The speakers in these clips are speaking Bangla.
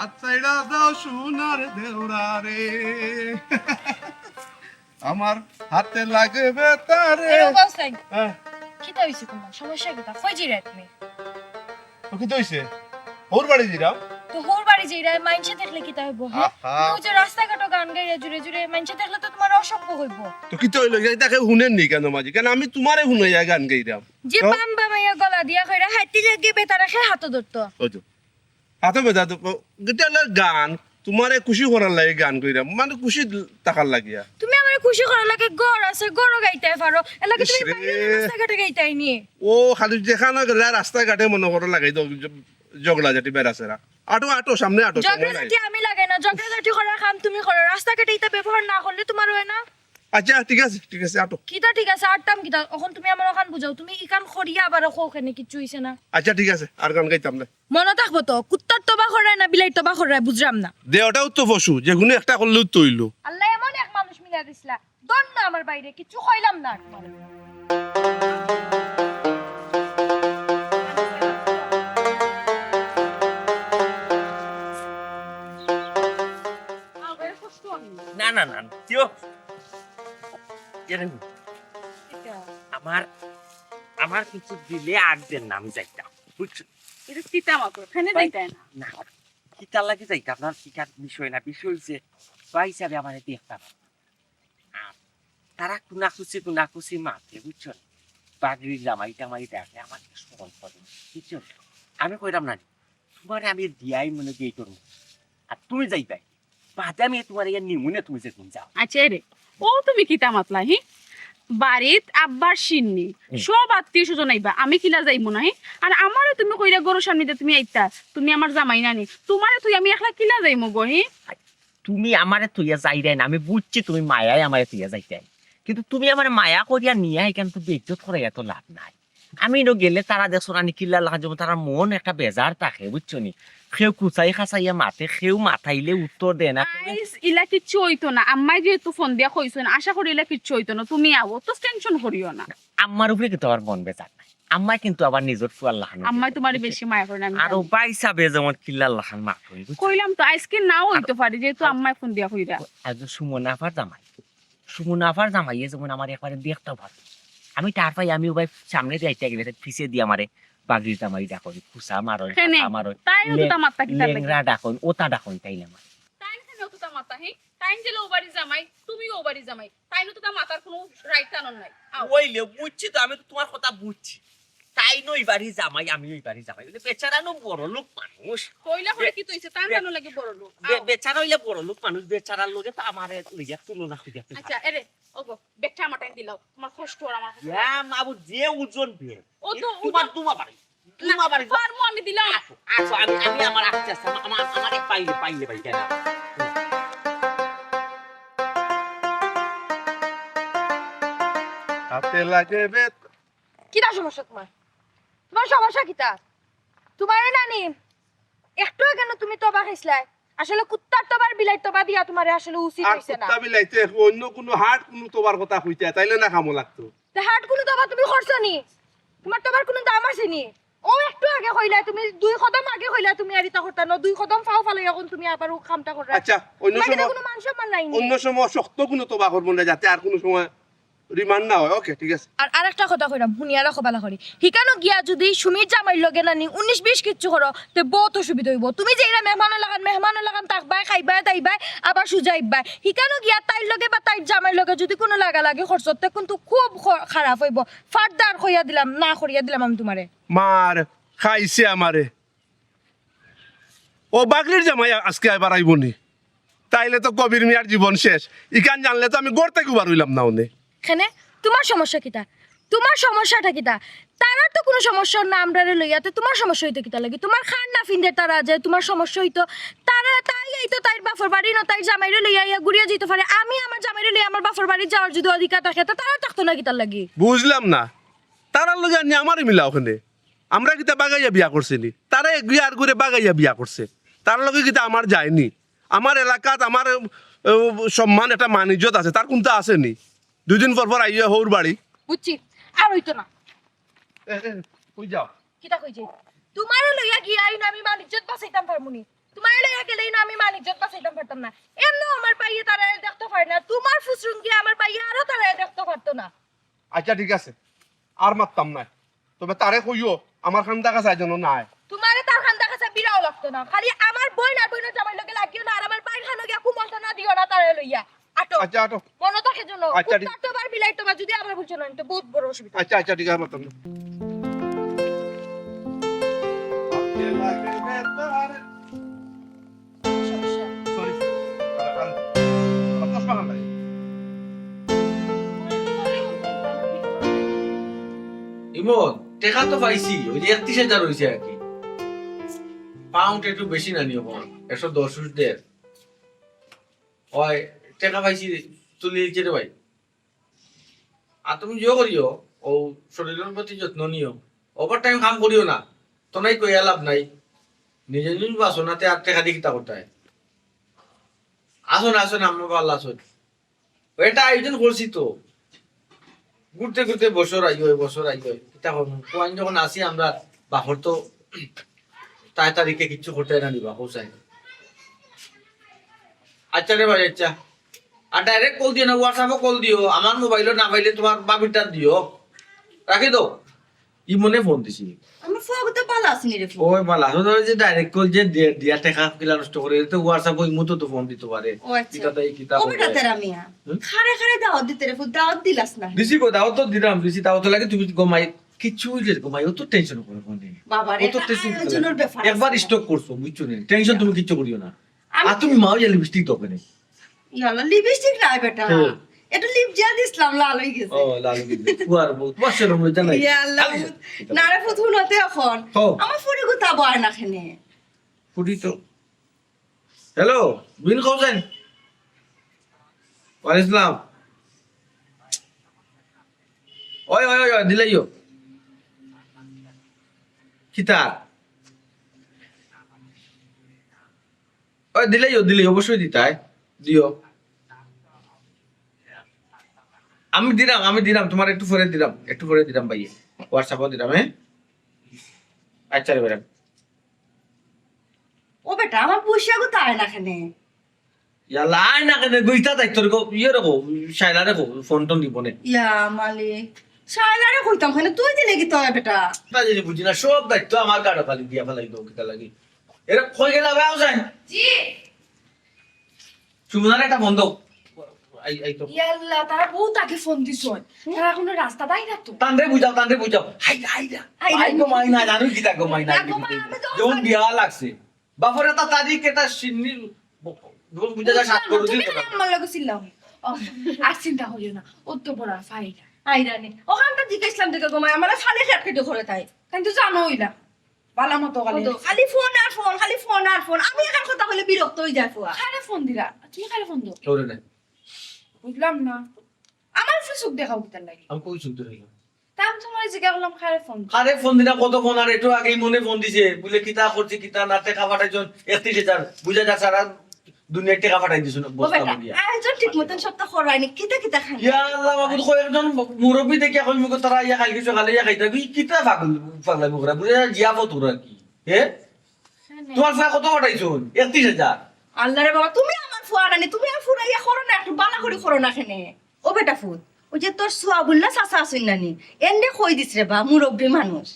হাত ছাইড়া দাও সোনার দেওরা রে আমার হাতে লাগবে তারে হ্যাঁ কিতা হইছে তোমার সমস্যা কিতা কই জিরা তুমি তো কি হইছে ওর বাড়ি দিরাম তো হোর বাড়ি জিরা মাইনছে দেখলে কিতা হইব হ্যাঁ আহা। তুমি যে রাস্তাঘাট গান গাইয়া জুড়ে জুড়ে মাইনছে দেখলে তো তোমার অসভ্য হইব তো কি হইলো এটাকে শুনেন নি কেন মাঝি কেন আমি তোমারে শুনাইয়া গান গাইরাম যে বাম্বা মাইয়া গলা দিয়া কইরা হাতি লাগি বেতারা খে হাত ধরতো ওই তো হাতে বেদা তো এটা হলো গান তোমারে খুশি করার লাগে গান কইরাম মানে খুশি টাকার লাগিয়া তুমি আমারে খুশি করার লাগে গড় আছে গড় গাইতে পারো এলাকা তুমি ইসরে। বাইরে রাস্তাঘাটে গাইতাই নি ও খালি যেখানে গেলে রাস্তাঘাটে মনে করো লাগাই দাও জগলা জাতি বেড়াছেরা আটো আটো সামনে আটো জগরাজাটি আমি লাগাই না জগরাজাটি করার কাম তুমি করো রাস্তাঘাটে এটা ব্যবহার না করলে তোমার হয় না আচ্ছা ঠিক আছে আটো কিতা ঠিক আছে আটটাম কিতা এখন তুমি আমার ওখান বুঝাও তুমি ইকান খড়িয়া আবার ওখানে কিছু হইছে না আচ্ছা ঠিক আছে আর গান গাইতাম না মনে থাকবো তো কুত্তার তবা খরায় না বিলাই তবা খরায় বুঝলাম না দেওটাও তো পশু যে কোনো একটা করলেও তৈল আল্লাহ এমন এক মানুষ মিলা দিছিলা দন না আমার বাইরে কিছু কইলাম না তোমার না না না কেউ জানেন আমার আমার কিছু দিলে আগদের নাম যাইতাম বুঝছো এটা তিতা মতো ফেনে যাইতাই না না কিতা লাগে যাইতাম না শিকার বিষয় না বিষয় হয়েছে বা হিসাবে আমার দেখতাম আর তারা কুনা খুশি মাতে বুঝছো বাগড়ি জামাই টামাই দেখলে আমার স্মরণ করে বুঝছো আমি কইরাম না তোমার আমি দিয়াই মনে দিয়ে করবো আর তুমি যাইতাই বাদে আমি তোমার ইয়া নিমুনে তুমি যে তুমি যাও আচ্ছা রে ও তুমি কিতা মাতলা হি বাড়িত আব্বার সিন্নি সব আত্মীয় স্বজন আইবা আমি কিলা যাইবো না হি আর আমারে তুমি কইরা গরুর সামনে দিয়ে তুমি আইতা তুমি আমার জামাই নানি তোমারে তুই আমি একলা কিলা যাইমু গো হি তুমি আমারে তুইয়া যাইরাই না আমি বুঝছি তুমি মায়াই আমারে তুইয়া যাইতাই কিন্তু তুমি আমার মায়া করিয়া নিয়ে এখান তো বেজ্জত করে এত লাভ নাই আমি নো গেলে তারা দেখছো না কিল্লা লাগা যাবো তারা মন একটা বেজার থাকে বুঝছো নি সেও কুচাই খাচাইয়া মাতে সেও মাথাইলে উত্তর দেয় না আইস ইলা কিচ্ছু হইতো না আম্মাই যেহেতু ফোন দিয়া কইছেন আশা করি ইলা কিচ্ছু হইতো না তুমি আও তো টেনশন করিও না আম্মার উপরে কিন্তু আমার মন বেজার নাই আম্মাই কিন্তু আবার নিজের ফুয়ার লাহানো আম্মাই তোমারে বেশি মায়া করে না আমি আরো জানি। বাইসাবে যেমন কিল্লার লাহান মাত হই কইলাম তো আজকে নাও হইতে পারে যেহেতু আম্মাই ফোন দিয়া কইরা আজ সুমনাফার জামাইয়ে যেমন আমার একবারে দেখতে ভালো আমি তার পাই আমি ওই সামনে যাইতে গেলে পিছিয়ে দিয়ে আমারে বাগড়ি জামাই ডাকন কুসা মারো হেনে, মারো তাই তো তা মাত্তা কিতা লাগে লেংরা ডাকন ওটা ডাকন তাইলে আমার তাই না তো তা মাতা হি তাই জেলে ওবারি জামাই তুমি ওবারি জামাই তাই না তো তা মাতার কোনো রাইট টানন নাই আও ওইলে বুঝছি তো আমি তো তোমার কথা বুঝছি তাই নই বাড়ি জামাই আমি ওই বাড়ি জামাই বেচারা নো বড় লোক মানুষ কইলা করে কি তইছে তান জানো লাগে বড় লোক আও। বেচারা হইলে বড় লোক মানুষ বেচারার লোকে তো আমার লইয়া তুলনা করিয়া আচ্ছা এরে ওগো বেটা আমার টাইম দিলাও তোমার কষ্ট আর আমার কষ্ট। মাবু যে ওজন বে ও তো তোমার তোমার বাড়ি তোমার বাড়ি ফার্মো আমি দিলাম আচ্ছা আমি আমার আসতে আমার পাইলে ভাই কেন হাতে লাগবে কিতা সমস্যা তোমার তোমার সমস্যা কিতা তোমার নানি একটু কেন তুমি তবা খাইছলাই আসলে কুত্তার তবার বিলাই তবা দিয়া তোমার আসলে উচিত আর হইছে না কুত্তা বিলাইতে অন্য কোনো হাট কোনো তোমার কথা কইতে তাইলে না খামো লাগতো তে হাট কোনো তবা তুমি করছো নি তোমার তবার কোনো দাম আছে নি ও একটু আগে কইলা তুমি 2 কদম আগে কইলা তুমি আর ইতা করতা ন 2 কদম ফাও ফালে এখন তুমি আবার ও কামটা কররা আচ্ছা অন্য তোমার সময় কোনো মান সম্মান নাই নি অন্য সময় শক্ত কোনো তোবা করবো না যাতে আর কোনো সময় রিমান্ড না হয় ওকে ঠিক আছে আর আরেকটা কথা কইরাম হুনিয়া রাখো বালা করি হিকানো গিয়া যদি সুমির জামাইর লগে নানি 19-20 কিচ্ছু করো তে বহুত অসুবিধা হইব তুমি যে এরা মেহমান লাগান তাকবাই খাইবাই তাইবাই আবার সুজাইবাই হিকানো গিয়া তাইর লগে বা তাইর জামাইর লগে যদি কোনো লাগা লাগে খরচতে কিন্তু খুব খারাপ হইব ফারদার কইয়া দিলাম না করিয়া দিলাম আমি তোমারে মার খাইছে আমারে ও বাগলির জামাই আজকে এবার আইবনি তাইলে তো কবির মিয়ার জীবন শেষ ইকান জানলে তো আমি গড় থেকে বার হইলাম না ওনে এখানে তোমার সমস্যা কিতা তোমার সমস্যাটা কিতা তারার তো কোনো সমস্যা না আমরারে লইয়াতে তোমার সমস্যা হইতো কিতা লাগি তোমার খান না ফিন্দে তারা যে তোমার সমস্যা হইতো তারা তাই এইতো তাইর বাফর বাড়ি না তাই জামাইরে লইয়া ইয়া গুড়িয়া যেতে পারে আমি আমার জামাইরে লইয়া আমার বাফর বাড়ি যাওয়ার যদি অধিকার থাকে তো তারা থাকতো না কিতা লাগি বুঝলাম না তারার লগে আনি আমারই মিলা ওখানে আমরা কিতা বাগাইয়া বিয়া করছিনি তারা বিয়ার করে বাগাইয়া বিয়া করছে তার লগে কিতা আমার যায়নি আমার এলাকাত আমার সম্মান একটা মানিজ্যত আছে তার কোনটা আসেনি 2 দিন পর আইয়া হৌর বাড়ি বুঝছি আর হইতো না কই যাও কিতা কইছে তোমারে লইয়া গিয়া আইন আমি বাণিজ্যত বাঁচাইতাম পারমুনি তোমারে লইয়া গেলে মান ইজ্জত বাঁচাইতাম পারতাম না এমন আমার পাইয়ে তারা দেখতে পারে না তোমার ফুসরুঙ্গি আমার পাইয়ে আরো তারা দেখতে পারতো না আচ্ছা ঠিক আছে আর মারতাম না তবে তারে কইও আমার খান্দা কাছে যেন নাই তোমারে তার খান্দা কাছে বিরাও লাগতো না খালি আমার বই না বইনা জামাই লগে লাগিও না আর আমার বাইর খানো গিয়া কুমন্ত্র না দিও না তারে লইয়া আটো আচ্ছা আটো মনে থাকে জন্য আচ্ছা, ঠিক- উত্তর তো বার বিলাই তোমার যদি আমার বুঝছো না তো বহুত বড় অসুবিধা আচ্ছা আচ্ছা ঠিক আছে মারতাম না সরি ইমন টেকা তো পাইছি ওই যে 31,000 হইছে আর কি পাউন্ড একটু বেশি না নিও 110 দের ওই টেকা পাইছি তুলি দিচ্ছে রে ভাই আর তুমি জিও করিও ও শরীরের প্রতি যত্ন নিও ওভার টাইম কাম করিও না তো নাই কই লাভ নাই নিজে নিজে বাসনাতে আর টেকা দিকে তা করতে হয় আসুন আসুন আমরা ভালো আসুন এটা আয়োজন করছি তো ঘুরতে ঘুরতে বছর আইয় এটা কোয়ান যখন আসি আমরা বাহর তো তাই তারিখে কিচ্ছু করতে না নিবা হোসাই আচ্ছা রে ভাই আচ্ছা আর ডাইরেক্ট কল দিও না হোয়াটসঅ্যাপে কল দিও আমার মোবাইলও না পাইলে তোমার বাবিরটা দিও রাখি দাও ই মনে ফোন দিছি আমি ফোগতে পালা আসিনি রে ফোন ওই মালা যে ডাইরেক্ট কল যে দিয়া টাকা কিলা নষ্ট করে তো হোয়াটসঅ্যাপ ওই মতো তো ফোন দিতে পারে ও আচ্ছা কিতা তাই কিতা ও বেটা তেরা মিয়া খারে খারে দাওয়াত দিতে রে ফোন দাওয়াত দিলাস না দিছি গো দাও তো দিলাম দিছি তাও তো লাগে তুমি গমাই কিছু যে গমাই ও তো টেনশন করে কোনে বাবা রে ও তো টেনশন আয়োজনের ব্যাপার একবার স্টক করছো বুঝছো না টেনশন তুমি কিচ্ছু করিও না আর তুমি মাও যে লিপস্টিক তো কেনে ইয়ালা লিপস্টিক নাই বেটা হ্যাঁ। এটা লিপ যা দিছলাম লাল হই গেছে ও লাল গিয়ে ফুয়ার বউ তোমার সেরকম জানাই ইয়ালা না রে ফুতুন হতে এখন হো। আমার ফুরি গুতা বয় না খেনে ফুটি তো হ্যালো বিন কৌছেন ওয়ালাইকুম আসসালাম ওই ওই ওই দিলাইও কিতা ওই দিলাই অবশ্যই দিতাই দিও আমি দিলাম তোমার একটু পরে দিলাম ভাই হোয়াটসঅ্যাপও দিলাম হ্যাঁ আচ্ছা রে ম্যাডাম ও বেটা আমার পয়সা গুতা আয় না খেনে ইয়ালা আয় না কেন গইতা দায়িত্ব রেখো ইয়ে রেখো শাইলা রেখো ফোন টোন দিব নে ইয়া মালিক শায়লারে কইতাম খেনে তুই দিলে কি তয় বেটা তা যদি বুঝি না সব দায়িত্ব আমার কাটা খালি দিয়া ফেলাই দাও কিতা লাগি এরা কই গেলা ভাই আউসাইন জি সুমনার একটা বন্ধ আই তো ইয়াল্লা তারা বহুত আগে ফোন দিছ তারা কোনো রাস্তা দাই না তো তান্ডে বুঝাও হাইডা আই গো মাইনা জানো কিতা গো মাইনা যখন বিয়া লাগছে বাপরে তা তারিখ এটা সিন্নি যখন বুঝা যা সাত করে দিত না আমার লগে ছিলাম আর চিন্তা করিও না ও তো বড় ফাইলা আইরানি ওখানটা জিজ্ঞাসলাম দেখে গোমায় আমার খালি খেট কেটে করে তাই কিন্তু জানো হইলা বালা মতো গালি খালি ফোন আর ফোন খালি ফোন আর ফোন আমি এখন কথা বলে বিরক্ত হয়ে যায় ফুয়া খারে ফোন দিলা তুমি খারে ফোন দাও তোরে না বুঝলাম না আমার ফেসবুক দেখাও কিতার লাগি আমি কই শুনতে রইলাম তা আমি তোমার জিজ্ঞাসা করলাম খারে ফোন আরে ফোন দিনা কত ফোন আর একটু আগেই মনে ফোন দিছে বলে কিতা করছে কিতা না টাকা পাঠাইছন 31,000 বুঝা যা সারা দুনিয়া টাকা পাঠাই দিছ ও বস্তা বেটা মিলিয়া আয়োজন ঠিক মতন সপ্তাহ করায়নি কিতা কিতা খান ইয়া আল্লাহ বাবু কই একজন মুরব্বি দেখে কই মুখ তারা ইয়া খাই কিছু খালি ইয়া খাইতা কিতা পাগলা মুখরা বুঝা জিয়া ফতুরা কি হে তোমার ফা কত পাঠাইছন 31,000 আল্লাহ রে বাবা তুমি আমার ফুয়া রানি তুমি আর ফুরাইয়া করো না একটু বালা করে করো না খেনে ও বেটা ফুল ও যে তোর সোয়া বললা চাচা আসুন নানি এন্ডে কই দিছ রে বা মুরব্বী মানুষ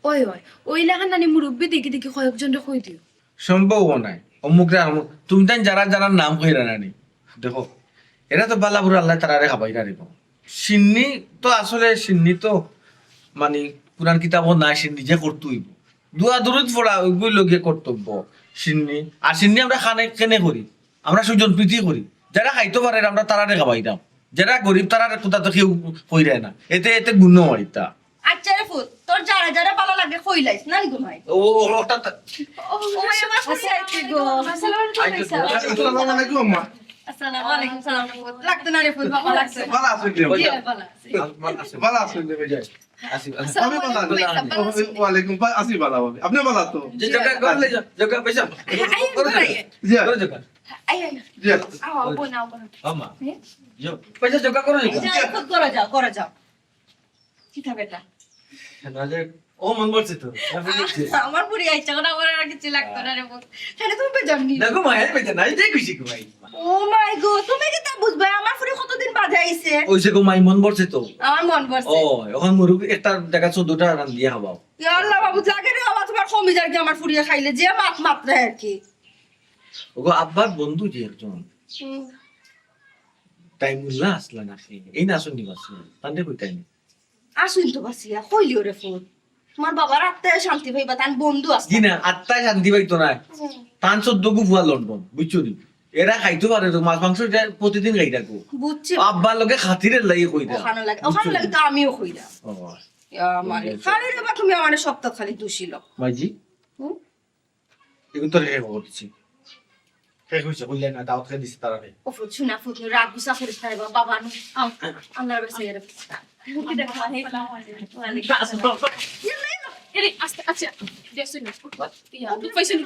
ওই ওই লাগান নানি মুরব্বি দেখি দেখি কয়েকজন রে কই দিও সম্ভব নাই অমুকরা তুমি তাই যারা যারা নাম কইরা নানি দেখো এরা তো বালাবুর আল্লাহ তারারে খাবাই রারিব সিন্নি তো আসলে সিন্নি তো মানে কোরআন কিতাব নাই সিন্নি যে করতেই দুয়া দূরত পড়া ওইগুলো লগে কর্তব্য সিন্নি আর সিন্নি আমরা খানে কেনে করি আমরা সুজন প্রীতি করি যারা খাইতে পারে আমরা তারারে খাবাই দাম যারা গরিব তারা কোথা তো কেউ কইরে না এতে গুণ হয় তা আচ্ছা রে ফুল তোর যারা যারা ভালো লাগে কইলাইস নানি ঘুমাই ও ওটা ও আমার খুশি আইছি গো আসসালামু আলাইকুম আম্মা আসসালামু আলাইকুম সালাম লাগতো না রে ফুল ভালো লাগছে ভালো আছেন রে জি ভালো আছে ভালো আছেন রে যাই আসি আমি ভালো আছি ওয়ালাইকুম আসি ভালো হবে আপনি ভালো তো যে জগা করলে জগা পয়সা জি করে জগা আই জি আও বোন আমা जो पैसा जगह करो যাও খুদ করে যাও কিতা বেটা না যে ও মন বলছে তো আমার পুরি আইছে কোন আমার আর কিছু লাগতো না রে ফুট তাহলে তুমি বেজাননি দেখো মায়ের বেঁচে নাই যে খুশি কি ভাই ও মাই গড তুমি কি তা বুঝবা আমার পুরি কতদিন বাদে আইছে ওইসে গো মাই মন বলছে তো আমার মন ও পড়ছে এখন মুরুগ একটা দেখা 14টা রান দিয়ে হবাও ইয়া আল্লাহ বাবু জাগে রে বাবা তোমার কমি যায় কি আমার পুরিয়া খাইলে যে মাত্রা আর কি ওগো আব্বার বন্ধু যে একজন টাইমুল্লাহ আসলা না এই না শুনি বাসি তান্ডে কই টাইম আসুন তো বাসিয়া কইলিও রে ফুট তোমার বাবার আত্মায় শান্তি পাইবা তার বন্ধু আছে জি না আত্মায় শান্তি পাইতো না পাঁচ 14 গু ফুয়া লন্ডন বুঝছো নি এরা খাইতে পারে তো মাছ মাংস এটা প্রতিদিন খাই থাকো বুঝছি আব্বার লগে খাতিরের লাগি কই দা ওখানে লাগে তো আমিও কইরা ও মানে খালি রে বা তুমি আমার সপ্তাহ খালি দোষিল মাইজি এগুন তো রেখে খবর দিচ্ছি শেষ হয়েছে বললেন না দাওয়াত খেয়ে দিচ্ছে তারা ও ফুট শুনা ফুট রাগ গুসা করে খাই বাবা নু আও আল্লাহর বাসে রে এরে আস্তে আচ্ছা দেসুন ইয়া দুঃখ পাইছেন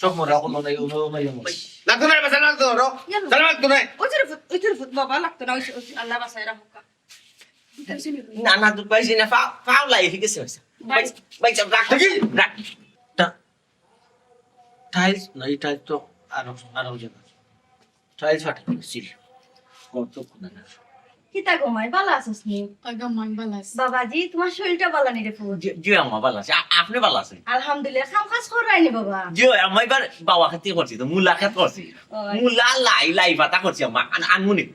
সব মরা হলো না এগুলো নাই লাগতো না বাসা লাগতো রো চল লাগতো না ওই তোর ফুট বাবা লাগতো না আল্লাহ বাসে রাখো না না দুধ পাইছি না ফাও লাই ঠিক আছে ভাই চাপ রাখ রাখ টাইলস নাই টাইলস তো আরো জানা টাইলস ফাটা ছিল কত কোনা না কিতা গোমাই ভালো আছিস নি আগা মান বালাস বাবাজি তোমার শরীরটা ভালো নেই রে ফুট জি আমার ভালো আছে আপনি ভালো আছেন আলহামদুলিল্লাহ খাম খাস করাইনি বাবা জি আমার এবার বাবা খাতি করছি তো মূলা খাত করছি মূলা লাই পাতা করছি আমার আনমুনি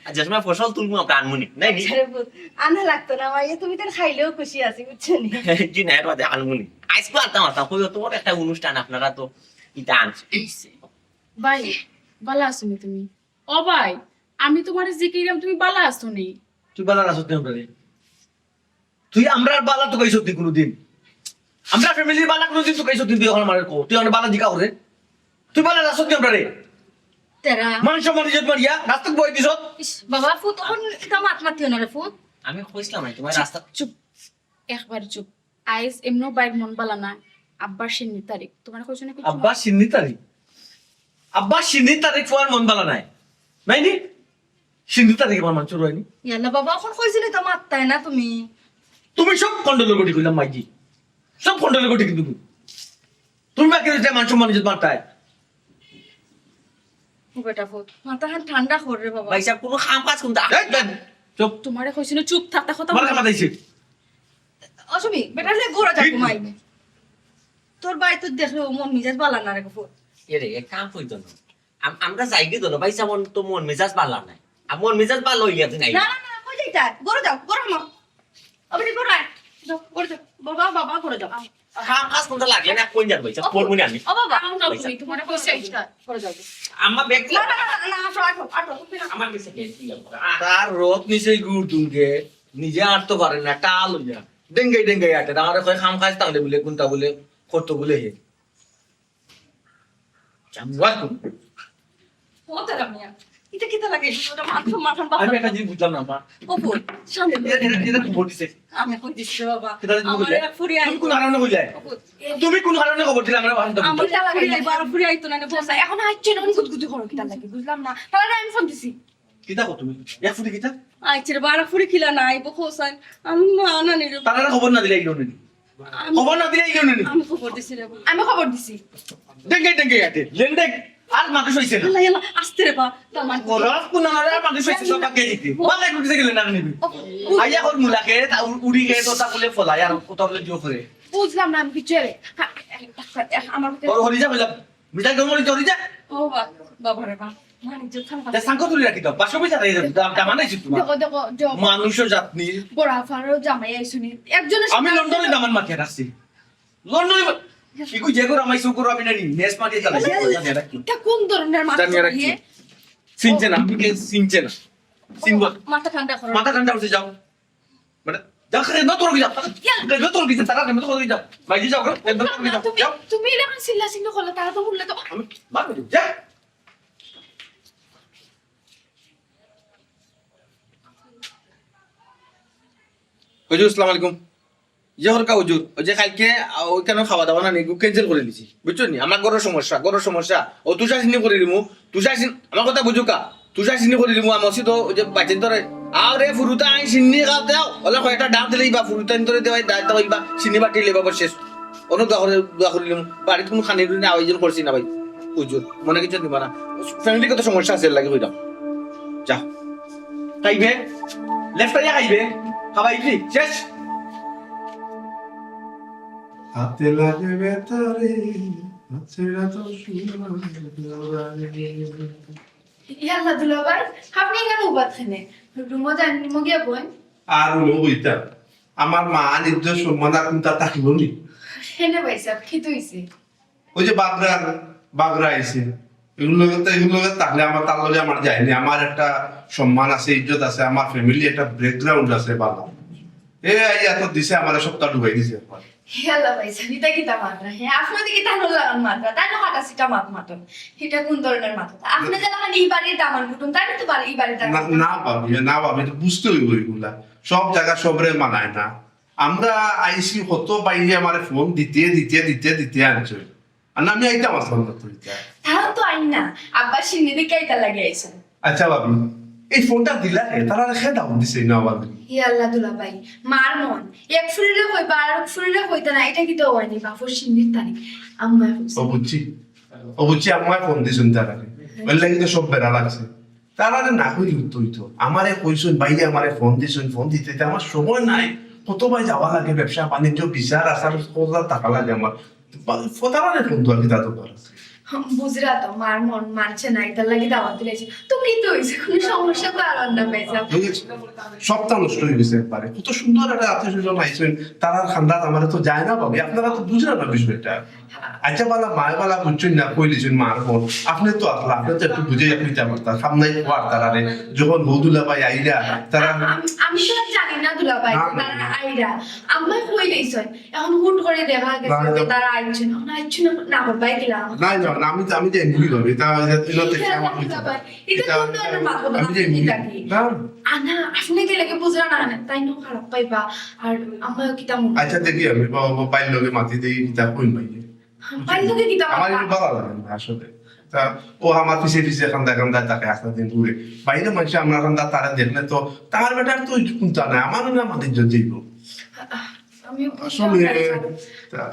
যে সময় ফসল তুলবো আমরা আনমুনি নাই নি আরে ফুট আনা লাগতো না মাইয়া তুমি তো খাইলেও খুশি আছি বুঝছো নি জি না এটা আনমুনি আজকে আনতাম আনতাম কই তোমার একটা অনুষ্ঠান আপনারা তো এটা আনছে ভাই বালা আসুনি তুমি ও ভাই আমি তোমারে জিকিরাম তুমি বালা আসুনি তুই বালা রাসত নেই আমরা তুই আমরা বালা তো কইছ তুই কোনদিন আমরা ফ্যামিলির বালা কোনদিন তো কইছ তুই এখন আমারে কো তুই আমার বালা জিকা করে তুই বালা রাসত নেই আমরা রে তেরা মান সম্মান ইজ্জত মারিয়া রাস্তা বই দিছ ইস, বাবা ফুট তখন তা মাত মাতিও না রে ফুট আমি কইছিলাম না তোমার রাস্তা চুপ একবার চুপ আইস এমনো বাইর মন বালা না আব্বার সিন্নি তারিখ তোমার কইছ না কিছু আব্বা সিন্নি তারিখ আব্বা সিন্নি তারিখ ফুয়ার মন বালা নাই নাইনি সিন্নি তারিখ আমার মান চুর হয়নি ইয়াল্লা বাবা এখন কইছিলি তো মাত্তাই না তুমি তুমি সব কন্ডলের গটি কইলাম মাইজি সব কন্ডলের গটি কিন্তু তুমি বাকি রয়েছে মান সম্মান ইজ্জত মারতায় ও বেটা ফুট মাথা খান ঠান্ডা কর রে বাবা ভাই সাহেব কোনো কাম কাজ কোনটা চুপ তোমারে কইছ না চুপ থাকতা কথা তোমার কামা দিয়েছে অসমি বেটা লে গোরা যা ঘুমাই তোর বাড়ি তো দেখলে ও মন মিজাজ বালা না রে ফুট এরে এক কাম কইতো না আমরা যাইগে তো না ভাই সাহেব তো মন মেজাজ ভালো নাই আর মন মেজাজ ভালো হইয়া তুই নাই না না না কই যাইতা গোরা যাও গোরা মা আপনি গোরা যাও গোরা যাও বাবা বাবা গোরা যাও কাম কাজ কোনটা লাগলে না কোন যার ভাই সাহেব পড়বো না আমি ও বাবা তুমি তোমারে কইছ গোরা যাও আমার ব্যাগ না না না না আসো আসো আসো আমার কাছে তার রোদ নিচে গুড় তুলকে নিজে আটতে পারে না টাল হইয়া ডেঙ্গাই ডেঙ্গাই আটে আমার কয় খাম খাস তাহলে বলে কোনটা বলে করতো বলে হে জামওয়াকুম ও তেরা মিয়া এটা কিতা লাগে ওটা মাথা মাথান বাবা আমি একটা জিনিস বুঝলাম না মা ও ফুট সামনে এটা খবর দিছে আমি কই দিছি রে বাবা কিতা তুমি আমার বললে এক ফুরি আই তুমি কোন কারণে কইলে তুমি কোন কারণে খবর দিলে আমরা বাসা আমি তা লাগে বার ফুরি আই তো না বসা এখন আইছে না গুদগুদি করো কিতা লাগে বুঝলাম না তাহলে আমি ফোন দিছি কিতা কো তুমি এক ফুটি কিতা আইছে রে বার ফুরি খিলা নাই বখোসান আমি না নি রে তারা খবর না দিলে ইলো নি খবর না দিলে ইলো নি আমি খবর দিছি রে আমি খবর দিছি ডেঙ্গাই ডেঙ্গাই আটে লেন্ডে আর মানুষ হইছে না আল্লাহ আল্লাহ আস্তে রে বা তামান কোরাস কোন না আর মানুষ হইছে সব বাকি দিতে বালা কইছে গেলে না নিবি আইয়া কর মুলাকে তা উড়ি গে তো তা বলে ফলাই আর কত বলে জো করে বুঝলাম না আমি কিছু রে আমার ওর হরি যা কইলাম মিটা গমরি জরি যা ও বাবা রে বা মানে যে থাম তা সাঙ্ক তুলি রাখি তো 500 পয়সা দেই দাম আনাইছি তোমার দেখো দেখো দেখো মানুষও জাতনি বড় ফারো জামাই আইছুনি একজনের আমি লন্ডনে দামান মাখিয়ে রাখছি লন্ডনে ইকু যে করে আমাই সুকুর আমি নানি নেস মাটি চালাই জানি রাখি এটা কোন ধরনের মাছ জানি রাখি সিনচে না আমি কে সিনচে না সিনব মাথা ঠান্ডা করো মাথা ঠান্ডা উঠে যাও মানে যাও খালি না তোর কি যাও না তোর কি তারা না তোর কি যাও বাইজি যাও না তোর কি যাও তুমি যাও তুমি এরকম সিল্লা সিল্লা করলে তারা তো বললে তো আমি মার দিই যা হুজুর আসসালামু আলাইকুম জহর কা হুজুর ওই যে কালকে ওইখানে খাওয়া দাওয়া না নিগু ক্যান্সেল করে দিছি বুঝছো নি আমার গরর সমস্যা ও তুষার সিনি করে দিমু তুষার সিন আমার কথা বুঝুকা তুষার সিনি করে দিমু আমার তো ওই যে বাচ্চা ধরে আরে ফুরুতা আই চিনি খাও দাও ওলা কয়টা ডাব দিলেই বা ফুরুতা নিতরে দেওয়াই দায়িত্ব হইবা চিনি বাটি লেবা শেষ অন্য দোয়া করিলাম বাড়িতে কোনো খানি রুনি আয়োজন করছি না ভাই বুঝুন মনে কিছু দিবা না ফ্যামিলি কত সমস্যা আছে লাগে হইলাম যা খাইবে লেফট করিয়া খাইবে খাবাই কি শেষ হাতে লাগে বেতারে হাতেরা তো ইয়াল্লা দুলাভাই আপনি কেন উবাদ খানে রুমো জানি মগিয়া বই আর হইতা আমার মা নির্দোষ সম্মানা কোনটা থাকিব নি হেনে বাইসাব কি তুইছে ওই যে বাগরা আইছে এগুলো থাকলে আমার তার লগে আমার যায়নি আমার একটা সম্মান আছে ইজ্জত আছে আমার ফ্যামিলি একটা ব্যাকগ্রাউন্ড আছে ভালো এত দিছে আমার সপ্তাহ ডুবাই দিছে ইয়াল্লা বাইসাব ইতা কিতা মাত্রা হ্যাঁ আপনি দিকে তানো লাগান মাত্রা তাই না কাটা সিটা মাত মাতন এটা কোন ধরনের মাত্রা আপনি যে লাগান এই বাড়ির দামান কুটুম তাই না তো বাড়ি এই বাড়ির দামান না ভাবি তো বুঝতে হইব এগুলা সব জায়গা সবরে মানায় না আমরা আইসি কত বাইরে আমার ফোন দিতে আনছো আর আমি আইতাম আসলাম না তো তাও তো আইন না আব্বা সিন্নি দিকে আইতা লাগে আইছেন আচ্ছা ভাবি এই ফোনটা দিলা তারা রেখে দাও দিছে না ভাবি ইয়াল্লা দুলাভাই মার মন এক ফুরিলে কইবা আর এক ফুরিলে কইতা না এটা কি তো হয়নি বাপুর সিন্নির তানি আম্মা ও বুঝছি আমার ফোন দিছুন তারা বললে কিন্তু সব বেড়া লাগছে তারা না হইল তো আমারে কইছুন বাইরে আমারে ফোন দিছুন ফোন দিতে আমার সময় নাই কত ভাই যাওয়া লাগে ব্যবসা বাণিজ্য বিচার আসার টাকা লাগে আমার ফোটারে ফোন তো আর কি তা তো আছে বুঝরা তো মার মন মানছে না এটার লাগি দাওয়াত দিলেছি তো কি তো হইছে কোনো সমস্যা তো আর না পাইছা সপ্তাহ নষ্ট হয়ে গেছে একবারে কত সুন্দর একটা আত্মীয় স্বজন আইসেন তারার খান্দাত আমার তো যায় না পাবি আপনারা তো বুঝলেন না বিষয়টা আচ্ছা বালা মায় বালা বুঝছেন না কইলেছেন মার মন আপনি তো আসলে আপনি তো একটু বুঝে কইতে পারতাম সামনে হওয়ার তারারে যখন বৌদুলা ভাই আইরা তারা আমি তো আর জানি না দুলাভাই তারা আইরা আম্মা কই লইছেন এখন হুট করে দেখা গেছে যে তারা আইছেন না বাবাই গেলাম না আমি যে ভুল হবে তা এটাতে আমার এটা কোন ধরনের মাথা আমি যে না আনা আপনি গেলে কি বুঝরা না তাই নো খারাপ পাইবা আর আম্মা কি তেমন আচ্ছা দেখি আমি বাইর লগে মাটি দেই কিতা কইন ভাই পাইলো কি তেমন আমার একটু ভালো লাগে না আসলে তা ও আমার পিছিয়ে কান্দা তাকে একটা দিন ঘুরে বাইরে মানুষ আমরা কান্দা তারা দেখলে তো তার বেটার তো চিন্তা নাই আমারও না আমাদের যাইব আমি আসলে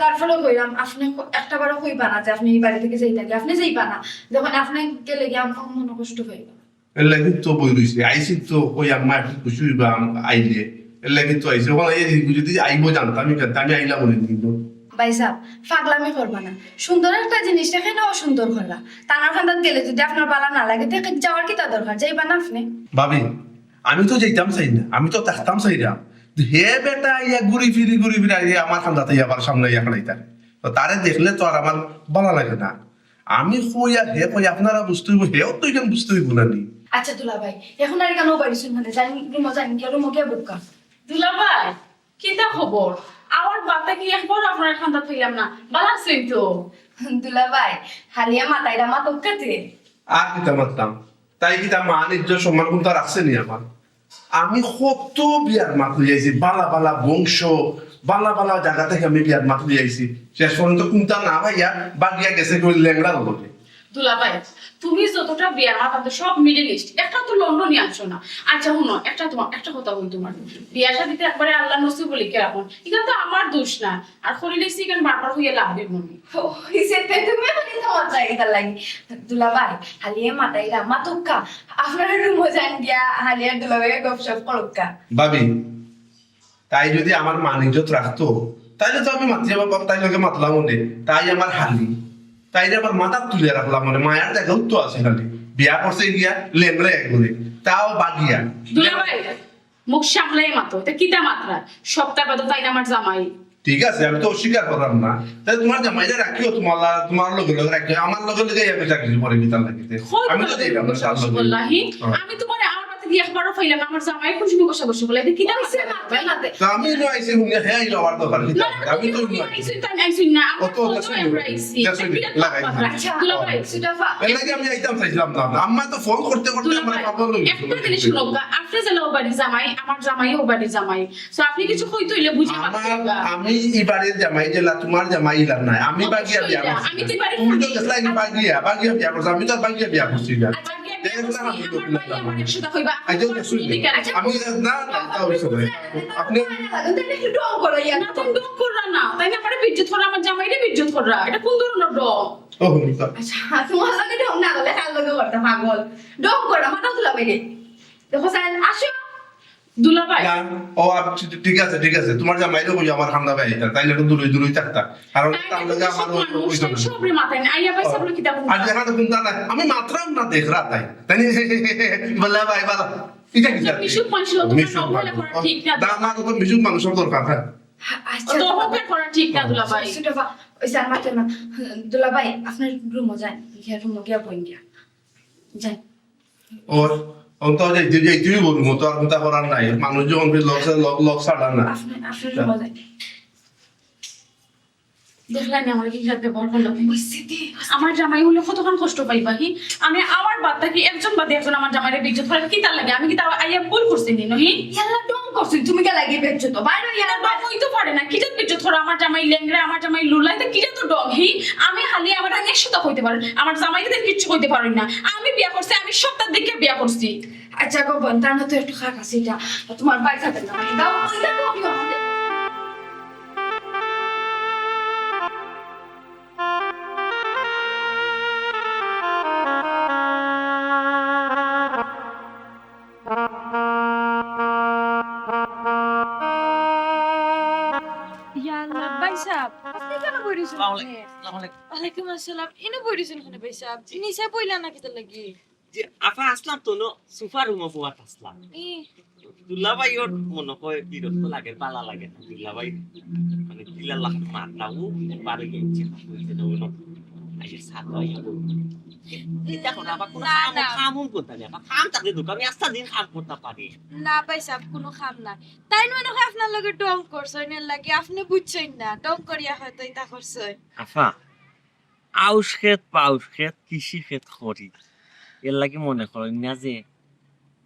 তারপরে কইলাম আপনি একটা বারও কইবা না যে আপনি এই বাড়ি থেকে যাই থাকি আপনি যাইবা না যখন আপনি গেলে গিয়ে আমার মনে কষ্ট হইবা এর লাগি তো বই রইছে আইসি তো ওই আমার একটু খুশি হইবা আইলে এর লাগি তো আইসি ওখানে এই যদি আইবো জানতাম আমি আইলা বলে কিন্তু ভাই সাহেব পাগলামি করবা না সুন্দর একটা জিনিস দেখে না অসুন্দর করলা তানার খান্দাত গেলে যদি আপনার বালা না লাগে দেখে যাওয়ার কি তা দরকার যাইবা না আপনি ভাবি আমি তো যাইতাম চাই না আমি তো থাকতাম চাই না হে বেটা ইয়া ঘুরি ফিরি আইয়া আমার খান্দাতে আবার সামনে ইয়া খানাইতার তো তারে দেখলে তো আর আমার ভালো লাগে না আমি কই আর হে কই আপনারা বুঝতে হইব হেও তো এখানে বুঝতে হইব না নি আচ্ছা দুলা ভাই এখন আর কেন বাড়ি শুন মানে জানি রুমো জানি কি রুমো কে বুকা দুলাভাই কিতা খবর আমার বাতা কি একবার আপনার খান্দা থইলাম না ভালো আছেন তো দুলা ভাই হালিয়া মাতাইরা মা তোকাতে আর কিতা মারতাম তাই কিতা মানিজ্য সম্মান কোনটা রাখছে নি আমার আমি কত বিয়ার মাত লইয়াছি বালা বংশ বালা জায়গা থেকে আমি বিয়ার মাত লইয়াছি শেষ পর্যন্ত কোনটা না ভাইয়া বাগিয়া গেছে কই ল্যাংড়া লোকে দুলাভাই তুমি যতটা বিয়ার মাতাতে সব মিডল ইস্ট একটা তো লন্ডনই আনছো না আচ্ছা শুনো একটা কথা বলি তোমার বিয়া শাদিতে একবারে আল্লাহ নসিব বলি কে এখন এটা তো আমার দোষ না আর খলিলে সিগান বারবার হইয়া লাগবে মনে হইছে তে তুমি মানে তোমার জায়গা লাগি দুলা ভাই হালিয়া মাতাইরা মা তোকা আপনার রুমো জান গিয়া হালিয়া দুলা ভাই গপসপ করুকা ভাবি তাই যদি আমার মান ইজ্জত রাখতো তাইলে তো আমি মাতিয়ে বাবা তাই লগে মাতলাম মনে তাই আমার হালি তাইলে আমার মাথা তুলে রাখলাম মানে মায়ের জায়গাও তো আছে খালি বিয়া করছে গিয়া লেংড়া একবারে তাও বাগিয়া দুলাভাই মুখ সামলাই মাতো এটা কিতা মাত্রা সপ্তাহ বাদে তাই আমার জামাই ঠিক আছে আমি তো অস্বীকার করলাম না তাই তোমার জামাইটা রাখিও তোমার লগে রাখিও আমার লগে আমি চাকরি করে দিতাম লাগিতে আমি তো দিলাম না সাল লগে wallahi আমি তোমার আমার বাতে দিয়ে একবারও ফাইলাম আমার জামাই খুশি বসে বসে বলে এটা কিতা হইছে মাতে তো আমি তো আইছি হুনে হে আইলো আর তো পারি আমি তো আইছি না কত দুলাভাই সুদাফা এর লাগে আমি আইতাম চাইছিলাম না আম্মা তো ফোন করতে আমার পাবল লই একটা জিনিস শুনো আপনি যে লো বাড়ি জামাই আমার জামাইও বাড়ি জামাই সো আপনি কিছু কইতো হইলে বুঝি আমি ইবারের জামাই জেলা তোমার জামাই ইলার নাই আমি বাগিয়া বিয়া করছি আমি তো বাড়ি তুমি তো দেখলাই বাগিয়া বিয়া করছ আমি তো বাগিয়া বিয়া করছি না আমার একসাথে কইবা আইজো শুনলি আমি না না তাও শুনে আপনি ডং করো ইয়া না তুমি ডং কররা না তাই না পরে বিজ্জত করা আমার জামাইরে বিজ্জত কররা এটা কোন ধরনের ডং ও হুনিতা আচ্ছা তোমার লাগে ডং না হলে কার লগে করতে পাগল ডং করো মাথা তুলা বাইরে দেখো সাইন আসো দুলাভাই ও ঠিক আছে তোমার যা মাইরে কই আমার ঠান্ডা ভাই তাই না দূরে দূরে থাকতা কারণ তার লগে আমার ওই তো সবরে মাথায় না আইয়া ভাই সবরে কিতা আর দেখা তো কোনটা না আমি মাত্র না দেখ রা তাই তাই বলে ভাই বালা এটা কি মিশুক মানুষ তোমার অবহেলা করা ঠিক না দা মা তো মিশুক মানুষের দরকার হ্যাঁ আচ্ছা তো অবহেলা করা ঠিক না দুলাভাই শুনো বা ওই স্যার মাতে না দুলাভাই আপনার রুমে যান গিয়া রুমে গিয়া বইন গিয়া যান ওর অন্তত যে তুই বলবো তো আর কোনটা করার নাই মানুষ যখন লক ছাড়া না আপনার রুমে যান দেখলেন আমার কি সাথে ব্যবহার করলো আমার জামাই হলে কতক্ষণ কষ্ট পাইবা কি আমি আমার বাদ কি একজন বাদে একজন আমার জামাইরে বিজ্জত করে কি তার লাগে আমি কি তা আইয়া ভুল করছি নি নহি ইয়াল্লা ডং করছিস তুমি কে লাগিয়ে বেচছো তো বাইরে এটা ডং হইতে পারে না কিটা বিজ্জত করে আমার জামাই লেংরা আমার জামাই লুলাইতে কিটা তো ডং হি আমি হালি আমার আগে একশো হইতে পারে আমার জামাইদের কিচ্ছু হইতে পারি না আমি বিয়া করছি আমি সপ্তাহ দিকে বিয়া করছি আচ্ছা গো বোন তার না তো একটু খাক আছে এটা তোমার বাইক হাতে না দাও ওইটা তো আমি আমাদের ইয়াল্লা ভাই সাহেব আপনি কেন বইরিছেন আসসালামু আলাইকুম। ওয়ালাইকুম আসসালাম ইনো বইরিছেন কেন ভাই সাহেব নিচে বইলা না কিতা লাগি যে আপা আসলাম তো নো সুপার রুমে বুয়াত আসলাম ই দুলাভাই ওর মনে হয় বিরক্ত লাগে পালা লাগে না দুলাভাই মানে দিলা লাখ মারলাও বারে গেছে হইছে না ওনো আইসে সাদা ইয়া এটা কোন আপা কোন না, না। কামুন করতে না কাম থাকলে দোকান আমি আস্তা দিন কাম করতে পারি না ভাই সাহেব কোনো খাম না তাই মনে হয় আপনার লগে ডং করছেন এর লাগে আপনি বুঝছেন না ডং করিয়া হয়তো এটা করছেন আফা আউশ ক্ষেত পাউশ ক্ষেত কৃষি ক্ষেত করি এর লাগে মনে করেন না যে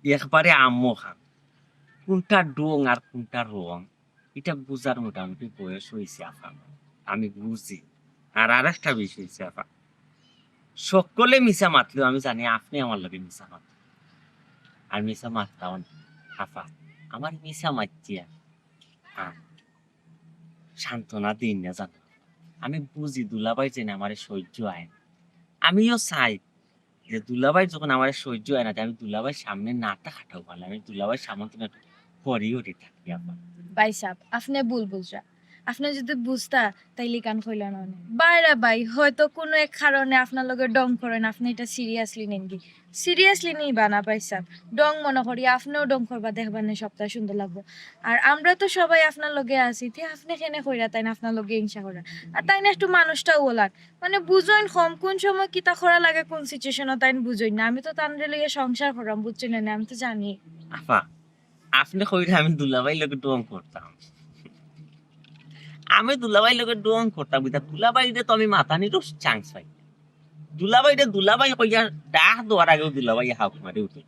একবারে আম্মু খান কোনটা ডং আর কোনটা রং এটা বুঝার মোটামুটি বয়স হয়েছে আফা আমি বুঝি আর আরেকটা বিষয় হয়েছে আফা সকলে মিশা মাতলেও আমি জানি আপনি আমার লগে মিশা মাত আর মিশা মাততাও না আফা আমার মিশা মাতিয়া সান্ত্বনা দিন না জানো আমি বুঝি দুলাভাই যেন আমার সহ্য হয় না। আমিও চাই যে দুলাভাই যখন আমার সহ্য হয় না যে আমি দুলাভাই সামনে নাটা খাটাও ভালো আমি দুলাভাই সামনে তো হরি হরি থাকি আবার ভাই সাহেব আপনি ভুল বুঝরা আপনি যদি বুঝতা তাইলে কান কইলা না বাইরে ভাই হয়তো কোনো এক কারণে আপনার লগে ডং করেন আপনি এটা সিরিয়াসলি নেন কি সিরিয়াসলি নিবা না ভাই সাহেব ডং মনে করি আপনিও ডং করবা দেখবা না সপ্তাহ সুন্দর লাগবো আর আমরা তো সবাই আপনার লগে আছি তে আপনি কেনে কইরা তাই না আপনার লগে হিংসা করা আর তাই না একটু মানুষটাও ওলান মানে বুঝইন কম কোন সময় কিতা করা লাগে কোন সিচুয়েশনে তাই বুঝইন না আমি তো তানরে লগে সংসার করাম বুঝছেন না আমি তো জানি আপা আপনি কইলে আমি দুলাভাই লোকে ডং করতাম আমি দুলাভাই লোকে ডং করতাম বুঝা দুলাভাই তো আমি মাথা নিরো চান্স পাই দুলাভাই কইয়া ডাক দেওয়ার আগেও দুলাভাই হাউক মারি উঠে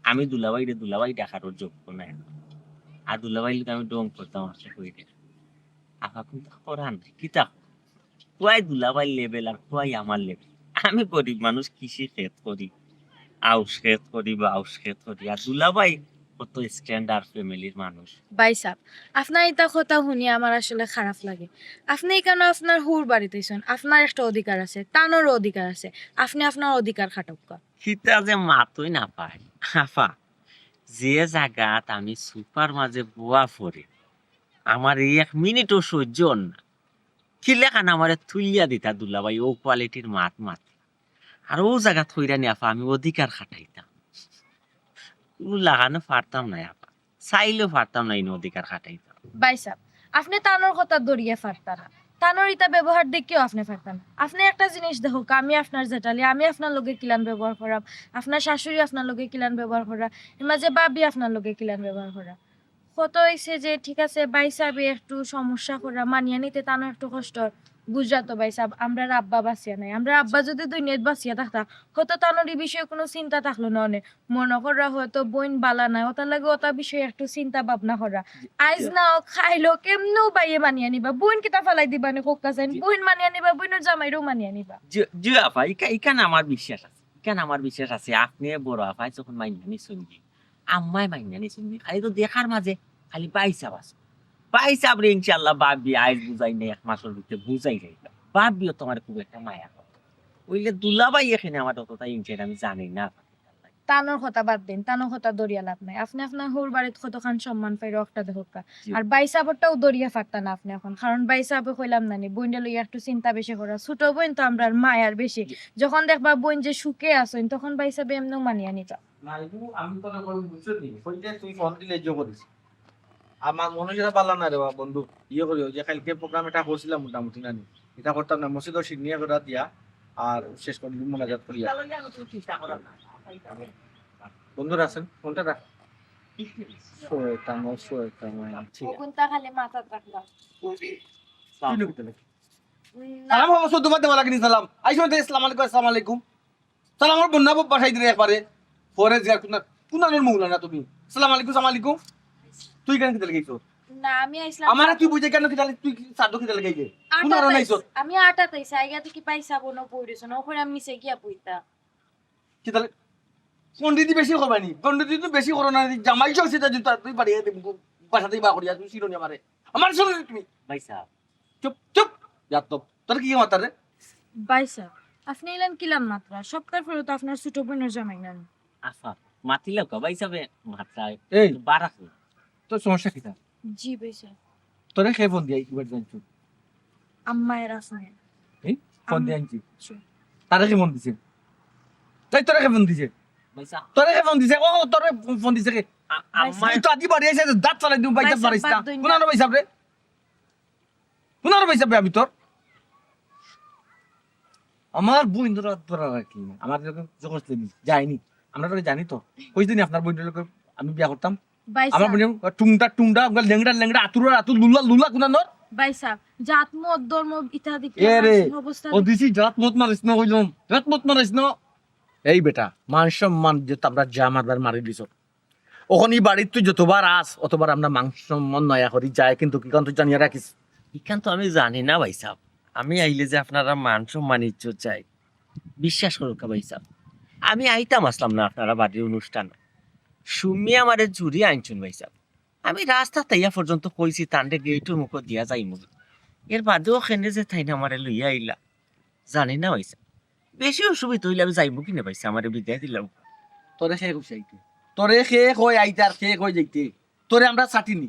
আমি দুলাভাই দেখারও যোগ্য নাই আর দুলাভাই লোকে আমি ডং করতাম আসলে কইলে আপা কিন্তু করান কিতা কুয়াই দুলাভাই লেভেল আর কুয়াই আমার লেভেল আমি গরিব মানুষ কৃষি ক্ষেত করি আউশ ক্ষেত করি বা আউশ ক্ষেত করি আর দুলাভাই কত স্ট্যান্ডার্ড ফ্যামিলির মানুষ ভাই সাহেব আপনার এটা কথা শুনি আমার আসলে খারাপ লাগে আপনি কেন আপনার হুর বাড়িতে আইছেন আপনার একটা অধিকার আছে তানোরও অধিকার আছে আপনি আপনার অধিকার খাটক্কা খিতা যে মাতই না পায় আফা যে জায়গাত আমি সুপার মাঝে বোয়া পড়ি আমার এই 1 মিনিটও সহ্য না খিলেখান আমারে থুইয়া দিতা দুলাভাই ও কোয়ালিটির মাত আর ও জায়গা থইরা নি আফা আমি অধিকার খাটাইতাম লাগানো পারতাম না আপা চাইলেও পারতাম না এই অধিকার খাটাইতাম ভাই সাহেব আপনি তানোর কথা দড়িয়ে ফারতান না তানোর ইটা ব্যবহার দেখিও আপনি ফারতান না আপনি একটা জিনিস দেখো আমি আপনার জেঠালি আমি আপনার লগে কিলান ব্যবহার করাম আপনার শাশুড়ি আপনার লগে কিলান ব্যবহার করা এর মাঝে বাবি আপনার লগে কিলান ব্যবহার করা কত হয়েছে যে ঠিক আছে ভাই সাহেব একটু সমস্যা করা মানিয়ে নিতে তানো একটু কষ্ট বুঝা তো ভাই সাহেব আমরা আব্বা বাঁচিয়া নাই আমরা আব্বা যদি দুনিয়াত বাঁচিয়া থাকতাম হয়তো তানোর এই বিষয়ে কোনো চিন্তা থাকলো না অনেক মনে করা হয়তো বোন বালা নাই ওটার লাগে ওটা বিষয়ে একটু চিন্তা ভাবনা করা আইজ নাও খাইলো কেমনেও বাইয়ে মানিয়ে নিবা বোন কিতা ফেলাই দিবা নি কোকা চাইন বোন মানিয়ে নিবা বোনের জামাইরও মানিয়ে নিবা জি আপা ইকান আমার বিশ্বাস আছে আপনি বড় আপাই যখন মাইনানি শুনবি আম্মাই মাইনা নিছেন খালি তো দেখার মাঝে খালি পাইসা বাস পাইসা আপনি ইনশাল্লাহ ভাবি আইস বুঝাই নেই 1 মাসের ভিতরে বুঝাই যাই ভাবিও তোমার খুব একটা মায়া করে ওইলে দুলাভাই এখানে আমার অতটা ইনজেন আমি জানি না তানোর কথা বাদ দিন, তানোর কথা দরিয়া লাভ নাই। আপনি আপনার হোর বাড়িতে কতখান সম্মান পাই রকটা দেখোকা। জি। আর বাই সাবরটাও দরিয়া ফাটতা না আপনি এখন, কারণ বাই সাবে কইলাম নানি বোনটা লইয়া একটু চিন্তা বেশি করা। ছোট বোন তো আমরা মায়ার বেশি, যখন দেখবা বোন যে সুখে আসেন তখন বাই সাবে এমনিও মানিয়া নিতা। না এগু আমি তো বুঝছি কইতে তুই ফোন দিলে জো করিস আমার মনে যেটা পারলাম না রে বাবা বন্ধু ইয়ে করি যে কালকে প্রোগ্রাম এটা করছিলাম মোটামুটি নানি এটা করতাম না মসজিদ সিগনিয়া করে দিয়া আর শেষ করে মোনাজাত করিয়া বন্ধুরা আছেন ফোনটা রাখ ঠিক আছে কোনটা খালি মাথা রাখবা। সালাম অবশ্য তোমার দেওয়া লাগেনি সালাম আইসো আসসালামু আলাইকুম আসসালামু আলাইকুম সালাম আমার বন্যা বাসাই দিলে একবারে পরে যে কুনানোর মুগলা না তুমি আসসালামু আলাইকুম আসসালামু আলাইকুম তুই কেন কিতে লাগাইছো না আমি আইছিলাম আমার তুই বুঝে কেন কিতে তুই সাদু কিতে লাগাইছে কুনানো নাইছো আমি আটা তাইছি আইগা থেকে পাই সাবো না পইরেছো না ওখানে আমি মিশে গিয়া পইতা। কিতে পন্ডিতি বেশি করবানি পন্ডিতি তো বেশি করো না জামাই চলছে তা তুই বাড়িয়ে বাসাতেই বা করিয়া তুই শিরোনি আমারে আমার শুনো তুমি ভাই সাহেব চুপ চুপ যা তো তোর কি মাতার রে বাই সাব আপনি এলেন কিলাম মাত্রা সপ্তাহ পরে তো আপনার ছোট বোনের জামাই নেন। আচ্ছা মাতিলে ক ভাই সাহেব মাত্রায় এই বাড়া তোর সমস্যা কিটা জি বাই সাব তোরে খেয়ে ফোন দিয়ে একবার জানছো আম্মায়ের আসনে এই ফোন দিয়ে আনছি জি। তারে কি ফোন দিছে তাই তোরে কে ফোন দিছে ভাই সাহেব তোরে কে ফোন দিছে ও তোরে ফোন দিছে কে আম্মা তুই তো আদি বাড়ি এসে দাঁত চালাই দিও বাইচাপ ভাই মারিস সাহেব, না বাদ দইন না। কোনানো বাইচাপ রে কোনানো বাইচাপ রে আমি তোর আমার বই ধরা ধরা রাখি আমার যখন যাইনি আমরা তো জানি তো কই দিন আপনার বইটার লোক আমি বিয়া করতাম বাই আমার সাব বোন টুংটা টুংটা লেংড়া লেংড়া আতুরা আতুর লুলা লুলা কোনানোর বাই সাব জাত মত ধর্ম ইত্যাদি এ রে, অবস্থা ও দিছি জাত মত মারিস না কইলাম জাত মত মারিস না এই বেটা মান সম্মান যে আমরা যা মারবার মারি দিছ ওখানে বাড়ির তুই যতবার আস অতবার আমরা মান সম্মান নয়া করি যায় কিন্তু কি কারণ তুই জানিয়ে রাখিস ইখান তো আমি জানি না ভাই সাহেব আমি আইলে যে আপনারা মান সম্মান ইজ্জত চাই বিশ্বাস করুক ভাই সাহেব আমি আইতাম আসলাম না আপনারা বাড়ির অনুষ্ঠান সুমি আমারে জুড়ি আনছুন ভাই সাহেব আমি রাস্তা তাইয়া পর্যন্ত কইছি তান্ডে গেটের মুখ দিয়া যাইম এর বাদেও খেনে যে তাই না আমারে লইয়া আইলা জানি না ভাই সাহেব বেশি অসুবিধা হইলে আমি যাইব কিনে পাইছি আমারে বিদায় দিলাম তোরে খেয়ে কইছে আইতে তোরে খেয়ে কই আইতে আর খেয়ে কই যাইতে তোরে আমরা চাটিনি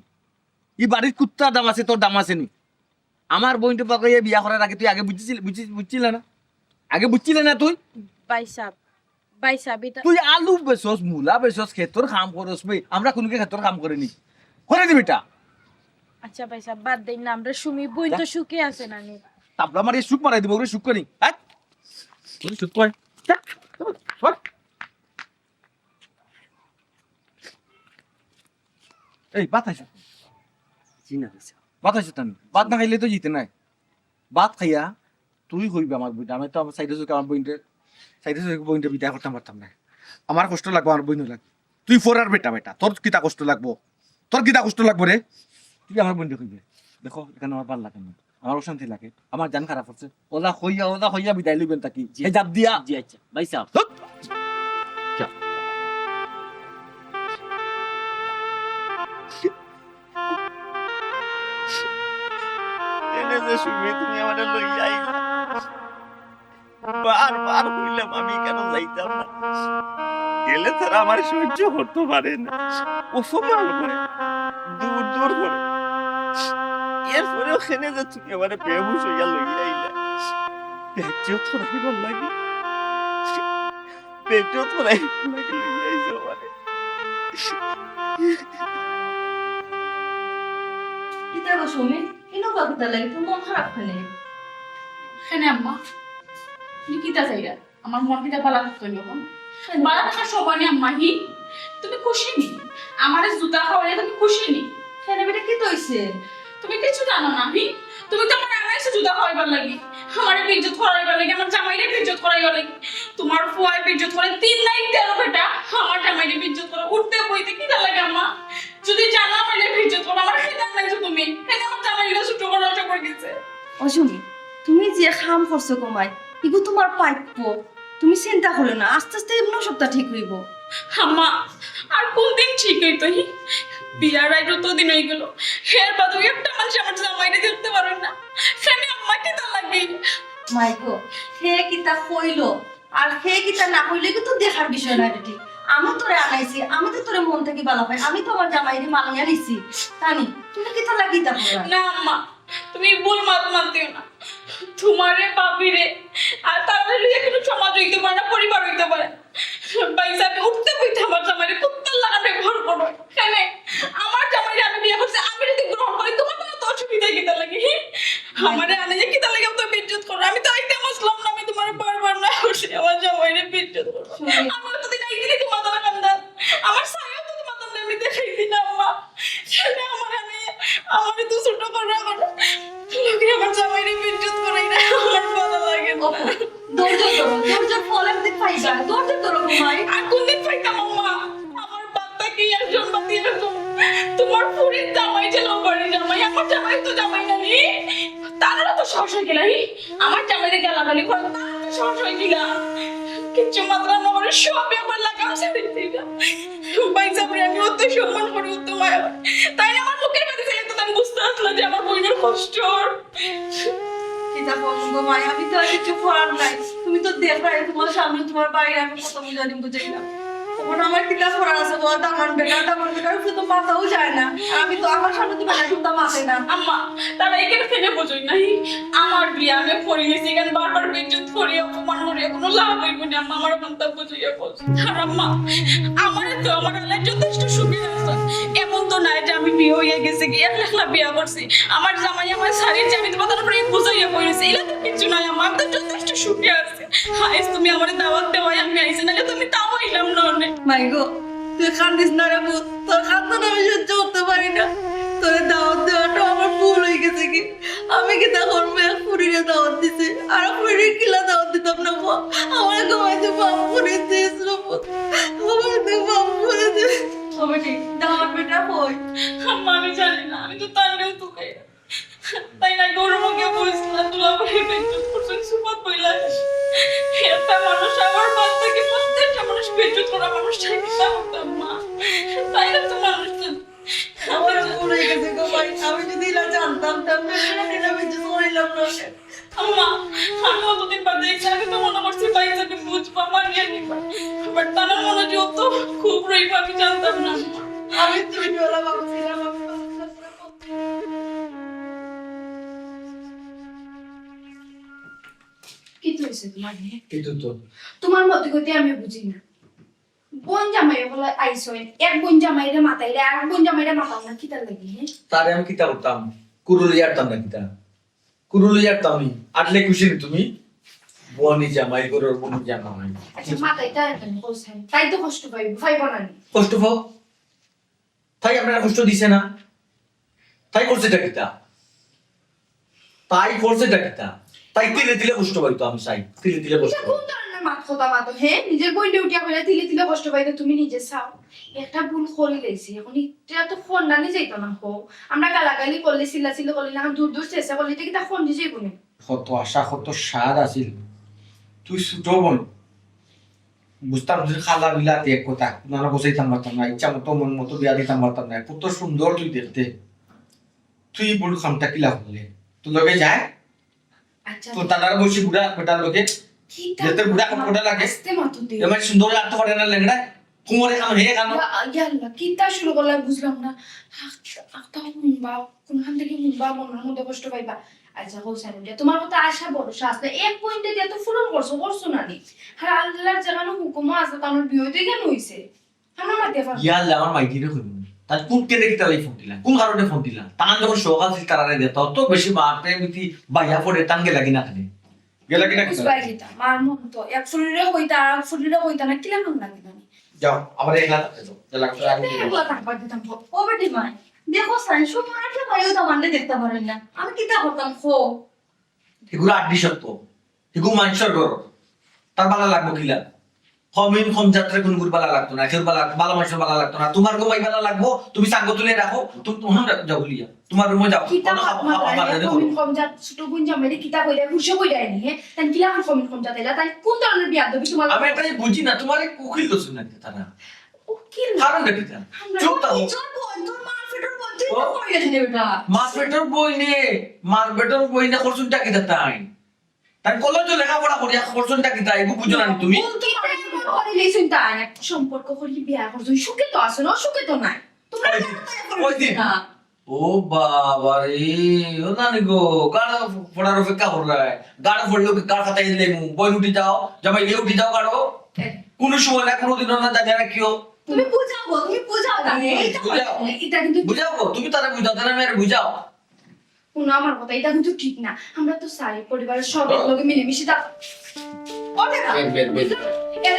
ই বাড়ির কুত্তার দাম আছে তোর দাম আছে নি আমার বোনটা পাকাইয়া বিয়া করার আগে তুই আগে বুঝছিলি না আগে বুঝছিলি না তুই বাই সাব এটা তুই আলু বেচস মূলা বেচস ক্ষেতর কাম করস ভাই আমরা কোনকে ক্ষেতর কাম করিনি করে দিবি এটা আচ্ছা ভাই সাব বাদ দেন না আমরা সুমি বোন তো সুখে আছে নানি। তাবলা মারি সুখ মারাই দিব ওরে সুখ করি হ্যাঁ তুই সুখ কর এই বাতাস চিনা ভাই সাহেব বাতাস আমি ভাত না খাইলে তো জিতে নাই ভাত খাইয়া তুই হইবি আমার বইটা আমি তো আমার সাইডে চোখে আমার বইনটা বিদায় করতাম পারতাম না আমার কষ্ট লাগবো আমার বইন লাগবে তুই ফোরার বেটা বেটা তোর কিতা কষ্ট লাগবো তোর কিতা কষ্ট লাগবো রে তুই আমার বইনটা হইবে দেখো এখানে আমার ভাল লাগে না আমার অশান্তি লাগে আমার জান খারাপ হচ্ছে ওলা হইয়া বিদায় লইবেন তাকি এই জাপ দিয়া জি আচ্ছা ভাই সাহেব ধুৎ। এনে যে সুমি তুমি আমাদের লইয়া আইলা বারবার কইলাম আমি কেন যাইতাম না গেলে তারা আমার সহ্য করতে পারে না অপমান করে দূর দূর করে এরপরে ওখানে যে তুমি আমার বেহুশ হইয়া লইয়া আইলা পেটও তো রাখিবার লাগে পেটও তো রাখিবার লাগে লইয়া আইছো আমারে কিতা গো সুমি কিনো বাকিটা লাগে তোর মন খারাপ হলে হ্যাঁ আম্মা তুমি কিতা চাইরা আমার মন কিতা পালা থাকতো যখন বালা থাকার সময় নেই আম্মা হি তুমি খুশি নি আমারে জুতা খাওয়াইলে তুমি খুশি নি কেন বেটা কি তইছে তুমি কিছু জানো না হি তুমি তো আমার আড়াইশো জুতা খাওয়াইবার লাগি আমার ইজ্জত করাইবার লাগি আমার জামাইরে ইজ্জত করাইবার লাগি তোমার ফুয়াই ইজ্জত করে 3 নাইট তেরো বেটা আমার জামাইরে ইজ্জত করে উঠতে বইতে কিতা লাগে আম্মা যদি জানো আমার ইজ্জত করো আমার খিদাম লাগছে তুমি কেন আমার জামাইরে ছোট করে নষ্ট করে দিছে ও সুমি তুমি যে খাম করছো কমাই ইগো তোমার প্রাপ্য তুমি চিন্তা করো না, আস্তে আস্তে এমন সপ্তাহ ঠিক হইব। আম্মা আর কোন দিন ঠিক হইতো বিয়ার আইটো তো দিন হয়ে গেল এর বাদে একটা মানুষ আমার জামাইরে দেখতে পারেন না সেনে আম্মা কি তা লাগে মাইকো হে কিতা কইলো আর হে কিতা না কইলে কিন্তু দেখার বিষয় না বেটি। আমি তোরে আনাইছি, আমি তো তোরে মন থেকে ভালো পাই, আমি তো আমার জামাইরে মানিয়ে নিছি। তানি তুমি কিতা লাগিতা পড়া না আম্মা তুমি ভুল মাত মানতেও না তোমারে বাবিরে আর তাদের লিয়ে কোনো সমাজ হইতে পারে না পরিবার হইতে পারে বাইসা আমি উঠতে বইতে আমার জামাইরে কুত্তার লাগান ব্যবহার করো কেন আমার জামাইরে আমি বিয়ে করছি আমি যদি গ্রহণ করি তোমার তো অসুবিধা কিতা লাগে আমারে আনে যে কিতা লাগে তো বিদ্যুৎ করো আমি তো আইতে আসলাম না আমি তোমার বারবার না করছি আমার জামাইরে বিদ্যুৎ করো আমার তো দিন আইতে দিতে মাথা কান্দা আমার ছায়া তো মাথা আমি দেখাইছি না আম্মা কেন আমার তো ছোট করা লোকে আমার জামাইরে বিদ্যুৎ করাই না আমার ভালো লাগে না ধৈর্য ধরো, ধৈর্যের ফল একদিন পাইবা, ধৈর্য ধরো ঘুমাই। আর কোনদিন পাইতাম আম্মা আমার বাচ্চা কি একজন বাতি একজন তোমার পুরীর জামাই ছিল বাড়ি জামাই আমার জামাই তো জামাই না নি তারা তো সাহস হয়ে গেল আমার জামাইরে গালাগালি করে তারা তো সাহস হয়ে গেল কিচ্ছু মাত্রা নগরে সব ব্যাপার লাগাম ছেড়ে দিল ভাই জামাই আমি অত সম্মান করি অত মায়া তাই না আমার লোকের বাড়ি থেকে তো আমি বুঝতে আসলো যে আমার বোনের কষ্ট কিতা বলবো গো মাই, আমি তো আর কিছু করার নাই। তুমি তো দেখাই তোমার সামনে তোমার বাইরে আমি কত বুঝানি বুঝাইলাম। তখন আমার কিতা করার আছে বল, আমার বেটার শুধু মাথাও যায় না। আর আমি তো আমার সামনে তুমি বেটা শুনতে মাথে না। আম্মা তারা এখানে থেকে বোঝই নাই আমার বিয়ে আমি করি গেছি এখানে বারবার বিদ্যুৎ করি অপমান করি কোনো লাভ হইব না আম্মা আমার মনটা বুঝিয়ে বলছে আর আম্মা আমার তো আমার আল্লাহ যথেষ্ট সুবিধা আছে এমন তো নাই যে আমি বিয়ে হয়ে গেছি কি একলা বিয়ে করছি আমার জামাই আমার শাড়ির যে আমি তোমার তারপরে বুঝাইয়া পড়েছি এটা তো কিছু নাই আমার তো যথেষ্ট সুবিধা আছে হাইস তুমি আমার দাওয়াত দেওয়াই আমি আইছি নাহলে তুমি তাও আইলাম না অনেক মাই গো তুই কান্দিস না রে ভূত, তোর কান্দন আমি সহ্য করতে পারি না। তোর দাওয়াত দেওয়াটা আমার ভুল হয়ে গেছে কি, আমি কি তা করবো? এক ফুরিরে দাওয়াত দিছে আর ফুরির কিলা দাওয়াত দিতাম না গো। আমার ঘুমাইতে বাপ করে দিয়েছিল ভূত, ঘুমাইতে বাপ করে দিয়ে হবে কি দাওয়াত বেটা হই। আম্মা আমি জানি না আমি তো তান্ডেও তো খাই না। তাই না গৌরবকে বলছিলাম তুলা বলে বিদ্যুৎ করছেন সুপাত বইলা একটা মানুষ আমার বাদ থেকে প্রত্যেকটা মানুষ বিদ্যুৎ করা মানুষ চাইতাম মা তাই না তো মানুষ আমার ভুল হয়ে গেছে গো ভাই, আমি যদি এটা জানতাম তাহলে আমি কিছু করিলাম না। আম্মা আমি অতদিন বাদে এসে আমি তো মনে করছি ভাই যাকে বুঝবো মানিয়ে নিবা বাট তার মনোযোগ তো খুব রইব আমি জানতাম না আমি তুমি বলা ভাবছিলাম আমি কি তো হইছে তোমার নিয়ে কিন্তু তো তোমার মতে গতি আমি বুঝি না বোন জামাই বলে আইসো এক বোন জামাইরে মাথাইরে আর বোন জামাইরে মাথাও না কিতা লাগি হ্যাঁ তারে আমি কিতা করতাম কুরুলি আটতাম না কিতা কুরুলি আটতাম আমি আটলে খুশি নি তুমি বনি জামাই গরুর বনি জামাই আচ্ছা মাথাইটা কেন কোসাই তাই তো কষ্ট পাইব না নি কষ্ট পাও তাই আপনারা কষ্ট দিছে না তাই করছেটা কিতা তাই করছেটা কিতা তাই তিলে তিলে কষ্ট পাইতো আমি চাই তিলে তিলে কষ্ট এটা কোন ধরনের মাত কথা মাতো হ্যাঁ নিজের বইনে উঠিয়া বলে তিলে তিলে কষ্ট পাইতে তুমি নিজে চাও একটা ভুল করে লেছি এখন এটা তো ফোন নানি যাইতো না হো আমরা গালাগালি করলে চিল্লাচিল্লি করলে না দূর দূর চেষ্টা করলে এটা কিটা ফোন দিয়ে যাইব না কত আশা কত স্বাদ আছিল তুই ছোট বোন বুঝতাম যে খালা বিলাতে এক কথা নানা বসাইতাম পারতাম না ইচ্ছা মতো মন মতো বিয়া দিতাম পারতাম না কত সুন্দর তুই দেখতে তুই বল খামটা কিলা হলে তোর লগে যায় আচ্ছা তো তার বসে বুড়া বেটার লগে কিটা যেতে বুড়া কপড়া লাগে আস্তে মাতো দে এমন সুন্দর লাগতে পারে না লেংড়া কুমরে কাম হে কাম ইয়াল্লা কিটা শুরু করলে বুঝলাম না আক্তা মুম্বা কোনখান থেকে মুম্বা মনের মধ্যে কষ্ট পাইবা আচ্ছা হোসেন তোমার মতো আশা ভরসা আছে এক পয়েন্টে দিয়ে তো পূরণ করছো না নি আর আল্লাহর জানানো হুকুম আছে কারণ বিয়েতে কেন হইছে আমার মাতে পারো ইয়ালে আমার মাইকিরে কইব তার কোন কেনে কিতা লাই ফোন দিলা কোন কারণে ফোন দিলা তান যখন সকাল থেকে তারারে দিতা তো বেশি বাপরে মিতি বাইয়া পড়ে টাঙ্গে লাগি না খানে গেলা কিনা বুঝবাই গিতা মার মন তো এক ফুলিরে হইতা আর ফুলিরে হইতা না কিলা মন লাগে না যাও আবার একলা থাকতে যাও গেলা করে আগে একলা থাকবা দিতাম ও বেটি মাই দেখো সাইন সময় একটা মাইও তো আমাদের দেখতে পারেন না, আমি কিতা করতাম খো এগুলো আড্ডি সত্য এগুলো মানুষের ঘর তার ভালো লাগবো কিলা হমিন কম যাত্রা কোন গুর বালা লাগতো না খের বালা বালা মাসের বালা লাগতো না তোমার ঘুমাই বালা লাগবো তুমি সাঙ্গ তুলে রাখো তুমি তখন যাও লিয়া তোমার রুমে যাও কিতা কোনো খাবো মাত্রা আমার হে দেখো কমিন কম জাত ছোট গুণ জামাইলে কিতা কইরা হুশে কইরা নি হে তাই কিলা কমিন কম জাত এলা তাই কোন ধরনের বিয়া দেবি তোমার আমি এটাই বুঝি না তোমার কুকিল তো শুনে তারা উকিল কারণ দেখি চুপ থাকো তোর বোন তোর মা ফেটর বোন তুই তো কইরা দিলে বেটা মার পেটর বই নে মার পেটর বই না খরচুনটা কি তাই তাই কলেজে লেখাপড়া করিয়া খরচুনটা কি তাই বুঝো না তুমি করিলে চিন্তা এক সম্পর্ক করি বিয়া করছুন সুখে তো আছে না সুখে তো নাই তোমরা ওই দিন ও বাবা রে ও নানি গো গাড়া পড়ার অপেক্ষা কর রায় গাড়া পড়লো গাড় খাতাই দিলে বই উঠি যাও জামাই লে উঠি যাও গাড়ো কোনো সময় না কোনো দিন না জানি না কিও তুমি বুঝাও না এইটা বুঝাও। এটা কিন্তু বুঝাও গো, তুমি তারা বুঝাও তারা মেরে বুঝাও কোন আমার কথা এটা কিন্তু ঠিক না আমরা তো সারি পরিবারের সব লোকে মিলেমিশে থাক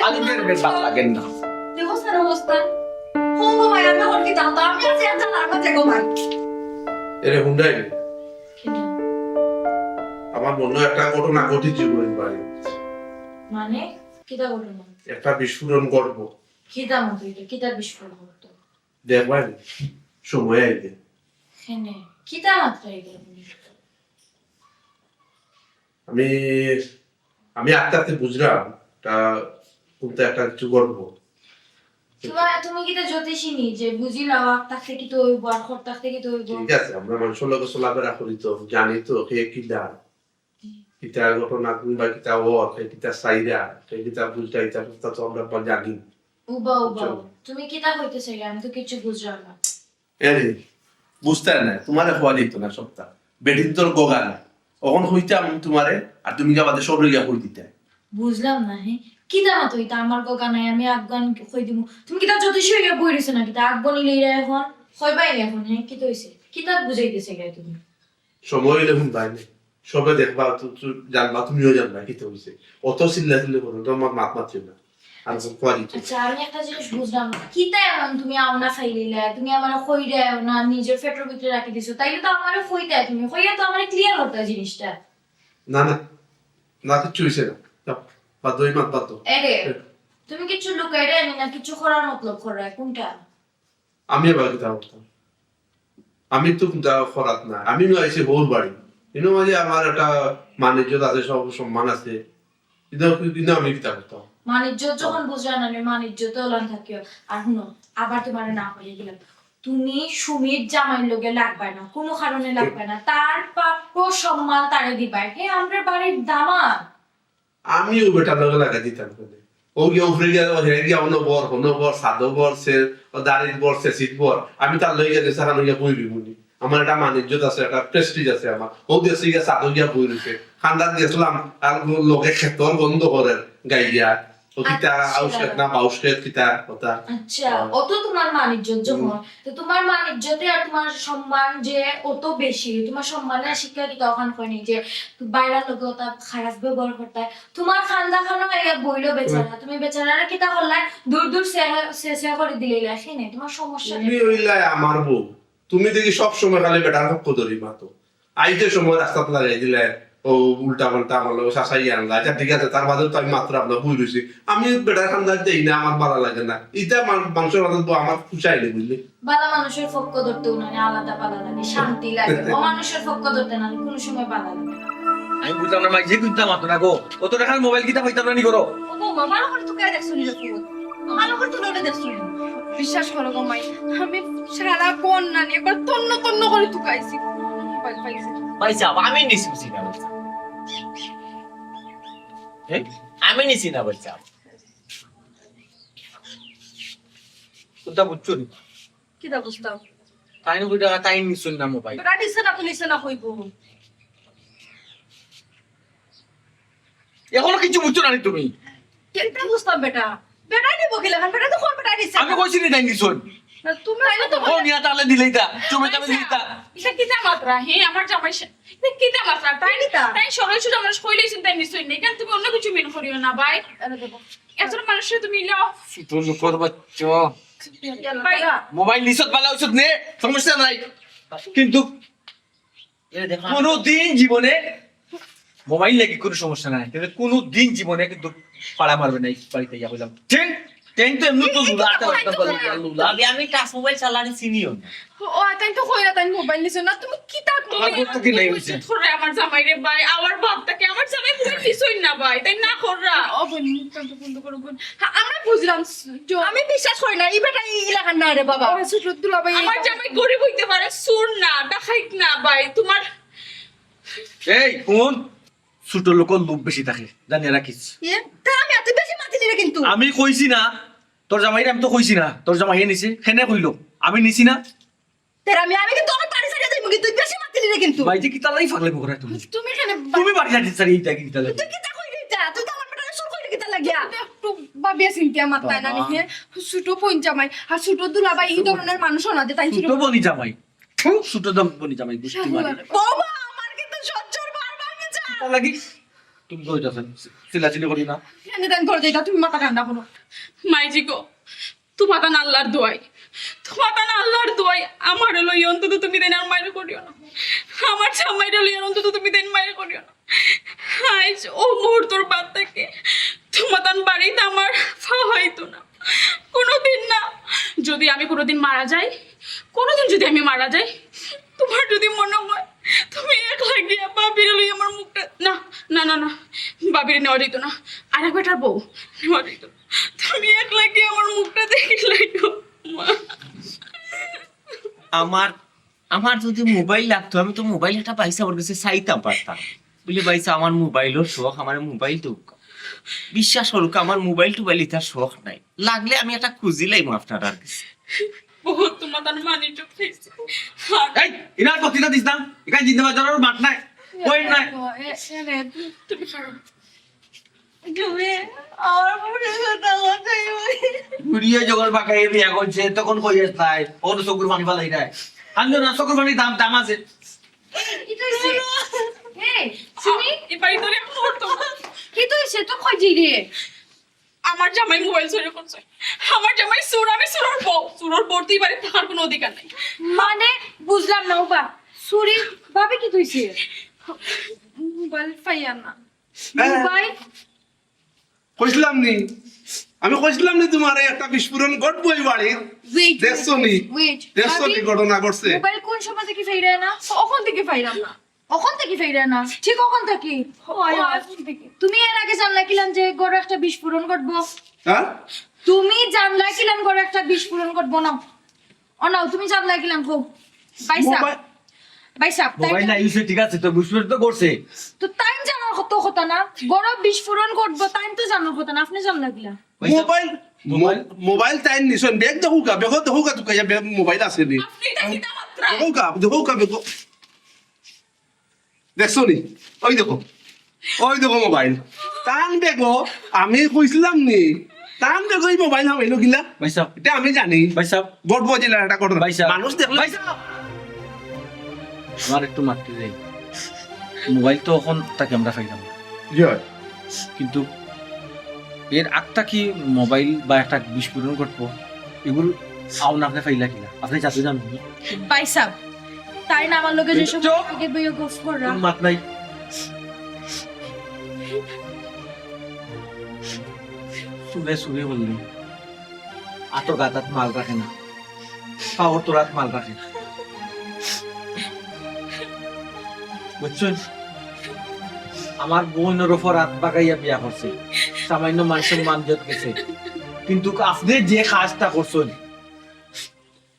আলি বের বের বাত লাগেন না দেখো স্যার অবস্থা হো গো ভাই আমি ওর কি দাঁতা আমি আর চেঞ্জ আর মাঝে গো ভাই এরে হুন্ডাই আমার মনে হয় একটা ঘটনা ঘটেছে বই বাড়ি মানে কিতা বলবো না একটা বিস্ফোরণ করবো কিতা মতো এটা কিতা বিস্ফোরণ হতো দেখবাই সময় আইবে হেনে কিতা মাত্রা এগুলো আমি আমি আস্তে আস্তে বুঝলাম তা কিন্তু একটা কিছু করবো তুমি কিতা জ্যোতিষিনী যে বুঝিলাও আক্তাক থেকে তো হইব আর খরতাক থেকে তো হইব ঠিক আছে আমরা মানুষের লোক চলাফেরা করি তো জানি তো কে কি দার কিতা ঘটনা কিংবা কিতা ওর কিতা সাইরা কিতা বুঝটা ইতা তো আমরা জানি উবা তুমি কিতা কইতেছ আমি তো কিছু বুঝলাম না এরে বুঝতে না তোমারে হওয়া দিত না সপ্তাহ বেটির তোর গোগা না তখন হইতাম তোমারে আর তুমি আমাদের সব রেগা হই দিতে বুঝলাম না হ্যাঁ কিতা মতো এটা আমার গগা নাই আমি আফগান কই দিমু তুমি কিতা জ্যোতিষী হইয়া বই রইছ না কিতা আফগানি লইরা এখন কইবাই এখন হ্যাঁ কিতা হইছে কিতা বুঝাইতেছে গায় তুমি সময় হইলে হুন বাইনে সবে দেখবা জানবা তুমিও জানবা কি হইছে অত চিল্লা চিল্লি করো তোমার মাত মাত্র না আর কোয়ালিটি আচ্ছা আমি একটা জিনিস বুঝলাম না কিতা এমন তুমি আওনা খাইলিলা তুমি আমার কইরা না নিজের পেটের ভিতরে রাখি দিছো তাইলে তো আমারে কইতা তুমি কইয়া তো আমারে ক্লিয়ার হতো জিনিসটা না না না কিছু হইছে না বাদ দই মাত বাদ এরে তুমি কিছু লুকাইরা আনি না কিছু করার মতলব করা কোনটা আমি আবার কিতা করতাম আমি তো কিতা খরাত না আমি নয় আইছি হোর বাড়ি কিন্তু মাঝে আমার একটা মানিজ্যত আছে সব সম্মান আছে কিন্তু আমি কিতা করতাম মানিজ্য যখন বুঝলা না মানিজ্য তো ওলান থাকিও আর শুনো আবার তোমার না হয়ে গেলাম তুমি সুমির জামাইর লগে লাগবে না কোনো কারণে লাগবে না তার প্রাপ্য সম্মান তারে দিবাই হে আমরা বাড়ির দামাদ আমিও বেটার লগে লাগা দিতাম ও গিয়ে উফরে গিয়ে হেরে গিয়ে অন্য বর সাদো বর সে দাঁড়িয়ে বর সে শীত বর আমি তার লই গেলে সারা লইয়া বইবি মুনি আমার একটা মানিজ্যত আছে একটা প্রেস্টিজ আছে আমার ও দেশে গিয়ে সাদো গিয়া বই রয়েছে খান্দার গেছিলাম আর লোকে ক্ষেতর গন্ধ করে গাইয়া ও কিতা আউসকেত না বাউসকেত কিতা কথা আচ্ছা অত তোমার মানিজ্য যখন তো তোমার মানিজ্যতে আর তোমার সম্মান যে অত বেশি তোমার সম্মানের শিক্ষা কি তখন কয়নি যে বাইরের লোকে ওটা খারাপ ব্যবহার করতে তোমার খান্দা খানো এ বইলো বেচারা তুমি বেচারারা কিতা করলাই দূর দূর সে করে দিলে লাসি নেই তোমার সমস্যা তুমি হইলাই আমার বউ তুমি দেখি সব সময় খালি বেটার পক্ষ ধরি মাতো আইতে সময় রাস্তাতে লাগাই দিলে ও উল্টা পাল্টা আমার লোক শাসাই আনলা এটা ঠিক আছে তার বাদেও তো আমি মাত্র আপনার বুঝ রয়েছি আমি বেটার খান্দা দেই না আমার ভালো লাগে না এটা মানুষের মাঝে আমার খুশাইলে বুঝলি বালা মানুষের পক্ষ ধরতে উনানে আলাদা পালা লাগে শান্তি লাগে ও মানুষের পক্ষ ধরতে না কোনো সময় পালা লাগে আমি বুঝলাম না মাঝে কুইতা মাতো না গো কত টাকার মোবাইল কিতা পাইতাম না নি করো ও মামা আমার তো কাজ দেখছনি যখন আমার উপর তো লোনে দেখছনি বিশ্বাস করো গো মাই আমি সারা কোন না নি একবার তন্ন করে তুকাইছি মোবাইল পাইছি পয়সা আমি নিছি না পয়সা হ্যাঁ আমি নিছি না পয়সা কোনটা বুঝছো নি কিটা বুঝতাম তাই না টাকা তাই নিছুন না মোবাইল বেটা দিছে না পুলিশে না হইব এখনো কিছু বুঝছো না নি তুমি কেনটা বুঝতাম বেটা বেটা দিব কি লাগান বেটা তো কোন বেটা দিছে আমি কইছি নি তাই নিছুন না তুমি তাইলে তো ও নিয়া তাহলে দিলেই তা তুমি তাহলে দিতা এটা কিতা মাত্রা হে আমার জামাই এটা কিতা মাত্রা তাই কিতা? তাই সরাই শুধু আমরা কইলেছেন তাই নিশ্চয় নেই কেন তুমি অন্য কিছু মেন করিও না ভাই আরে দেখো একজন মানুষের তুমি লাও তুই লোকর বাচ্চা ভাই মোবাইল নিছত ভালো হইছত নে সমস্যা নাই কিন্তু এটা দেখো কোনো দিন জীবনে মোবাইল লাগি কোনো সমস্যা নাই কিন্তু কোনো দিন জীবনে কিন্তু পাড়া মারবে না বাড়িতে ইয়া কইলাম ঠিক টেন তো এমনি তো লুলা আমি আমি টাচ মোবাইল চালানি চিনিও না ও তাই তো কইরা তাই মোবাইল নিছো না তুমি কি তা আমার করতে কি নাই হইছে ধরে আমার জামাই রে ভাই আমার বাপটাকে আমার জামাই পুরো কিছুই না ভাই তাই না কররা ও বোন মুখটা তো বন্ধ করো বোন হ্যাঁ, আমরা বুঝলাম আমি বিশ্বাস করি না এই বেটা এই এলাকার না রে বাবা ছোট দুলাভাই আমার জামাই গরিব হইতে পারে সুর না ডাকাইত না ভাই তোমার এই কোন ছোট লোক লোভ বেশি থাকে জানি রাখিস তা আমি এত বেশি মাতি দিলে কিন্তু আমি কইছি না তোর জামাইরে আমি তো কইছি না তোর জামাই নিছে হেনে কইলো আমি নিছি না তেরা আমি কিন্তু আমার বাড়ি ছাড়িয়ে যাইব কিন্তু তুই বেশি মাতি দিলে কিন্তু ভাই যে কি তালাই ফাগলে মুখরা তুমি তুমি এখানে তুমি বাড়ি যাচ্ছিস স্যার এইটা কি তালাই তুই কি তা কই রে যা তুই তো আমার বেটা শুরু কইলি কি তা লাগিয়া একটু ভাবিয়া চিন্তা আমার তাই না নিয়ে ছোট বোন জামাই আর ছোট দুলাভাই এই ধরনের মানুষ না যে তাই ছোট বনি জামাই ছোট দম বনি জামাই বুঝতে মারি বাবা আমার কিন্তু সহ্যর বার ভাঙে যা তা লাগি তুমি কই যাচ্ছেন চিল্লাচিল্লি করি না এনে দেন করে যাইতা তুমি মাথা ঠান্ডা করো মাইজি গো তোমার তান আল্লাহর দোয়াই তোমার তান আল্লাহর দোয়াই আমার লই অন্তত তুমি দেন আর মাইরে করিও না আমার জামাইরে লই অন্তত তুমি দেন মাইরে করিও না আজ ও মুহূর্তর বাদ থেকে তোমার তান বাড়িতে আমার হয়তো না কোনোদিন না যদি আমি কোনোদিন মারা যাই কোনোদিন যদি আমি মারা যাই তোমার যদি মনে হয় তুমি একলা গিয়া বাবিরে লই আমার মুখটা না না না না বাবিরে নেওয়া যেত না আর এক বেটার বউ নেওয়া যেত না। তুমি একলা গিয়ে আমার মুখটা দেখলে আমার আমার যদি মোবাইল লাগতো আমি তো মোবাইল একটা পয়সা ওর কাছে চাইতাম পারতাম বলে পয়সা আমার মোবাইলের শখ আমার মোবাইল তো বিশ্বাস করুক আমার মোবাইল টোবাইল ইতার শখ নাই লাগলে আমি একটা খুঁজিলাম আপনার আর কাছে বহুত তোমার তার মানি চোখ খাইছে এই ইনার বক্তৃতা দিস না এখানে জিন্দা বাজারের মাঠ নাই কই নাই এনে তুমি খারো তুমি আমার মনে কথা কথাই ঘুরিয়ে যখন বাঁকাই বিয়া করছে তখন কই তাই ওর চকুর পানি পালাই নাই আনলো না চকুর পানি দাম দাম আছে এই শুনি এবারে তোরে করতো কি তুই সে তো কই জি রে আমার জামাই মোবাইল চুরি করছে আমার জামাই সুর আমি সুরর বউ সুরর বউতেই বাড়ি থাকার কোনো অধিকার নাই মানে বুঝলাম না ওবা সুরি ভাবে কি তুইছে মোবাইল পাইয়া না মোবাইল কইছিলাম নি আমি কইছিলাম নি তোমার একটা বিস্ফোরণ ঘটবো এই বাড়ির ওয়েট দেখছো নি ওয়েট দেখছো নি ঘটনা ঘটছে মোবাইল কোন সময় থেকে ফেইরে না ওখান থেকে পাইলাম না ওখান থেকে ফেইরে না ঠিক ওখান থেকে তুমি এর আগে জানলা কিলাম যে গড় একটা বিস্ফোরণ ঘটবো হ্যাঁ তুমি জানলা কিলাম গড় একটা বিস্ফোরণ ঘটবো না ও নাও তুমি জানলা কিলাম কো বাইসা মোবাইল- বাইসা মোবাইল না ইউসে ঠিক আছে তো বুঝতে তো করছে তো টাইম জানার কথা না গড় বিস্ফোরণ ঘটবো টাইম তো জানার কথা না আপনি জানলা কিলা মোবাইল মোবাইল টাইম নিছন বেগ দেখো কা বেগ দেখো কা তুই মোবাইল আছে নি আপনি এটা কি মাত্রা দেখো কা বেগ দেখছো নি ওই দেখো মোবাইল টান বেগ আমি কইছিলাম নি টান বেগ এই মোবাইল হামাইলো গিলা ভাই সাহেব এটা আমি জানি ভাই সাহেব গড়বো জেলার একটা ঘটনা ভাই সাহেব মানুষ দেখলে ভাই সাহেব আমার একটু মারতে দেই মোবাইল তো এখন তাকে আমরা পাইলাম না। জয় কিন্তু এর আগটা কি মোবাইল বা একটা বিস্ফোরণ ঘটবো এগুলো আউন আপনি ফাইলা কিনা আপনি যাতে জানেন বাইসা তাই না আমার লোকে যে সব চুপ। আগে বইয়ে গফ করা কোন মাত নাই শুনে শুনে বললি আতো গাতাত মাল রাখে না পাওয়ার তো রাত মাল রাখে বুঝছেন আমার বোনের ওপর রাত বাগাইয়া বিয়া করছে সামান্য মানুষের মানজত গেছে কিন্তু আপনি যে কাজটা করছেন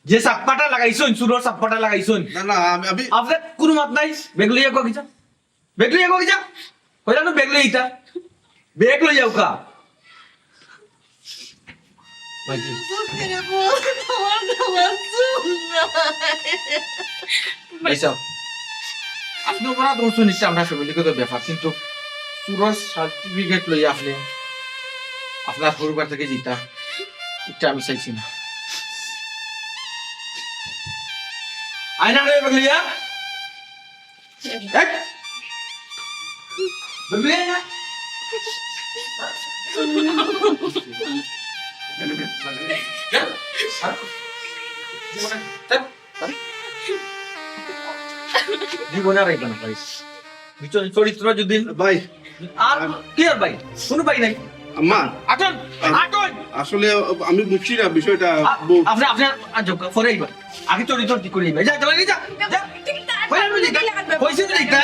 যে চাপ্পাটা লাগাইছেন চুলোর চাপ্পাটা লাগাইছেন না না আমি আপনার কোনো মাত নাই বেগ লইয়া গিছা বেগ লইয়া গিছা কইলা না বেগ লইয়া বেগ লইয়া কা মাইজি ভাইসা আপনি ওরা দোষ নিচ্ছে আমরা ফ্যামিলিগত ব্যাপার কিন্তু চুরস সার্টিফিকেট লইয়া আপনি আপনার পরিবার থেকে জিতা এটা আমি চাইছি না আয়না রে বেগ লইয়া এক বেগ লইয়া জীবনে আর আইবা না পারিস চরিত্র যদি ভাই আর কি আর ভাই কোনো ভাই নাই আম্মা আটন আটন আসলে আমি বুঝছি না বিষয়টা বউ। আপনি আপনার পরে আইবা আগে তোর ঠিক করে আইবা যা যা যা যা কইরা লই যা কইছে লই যা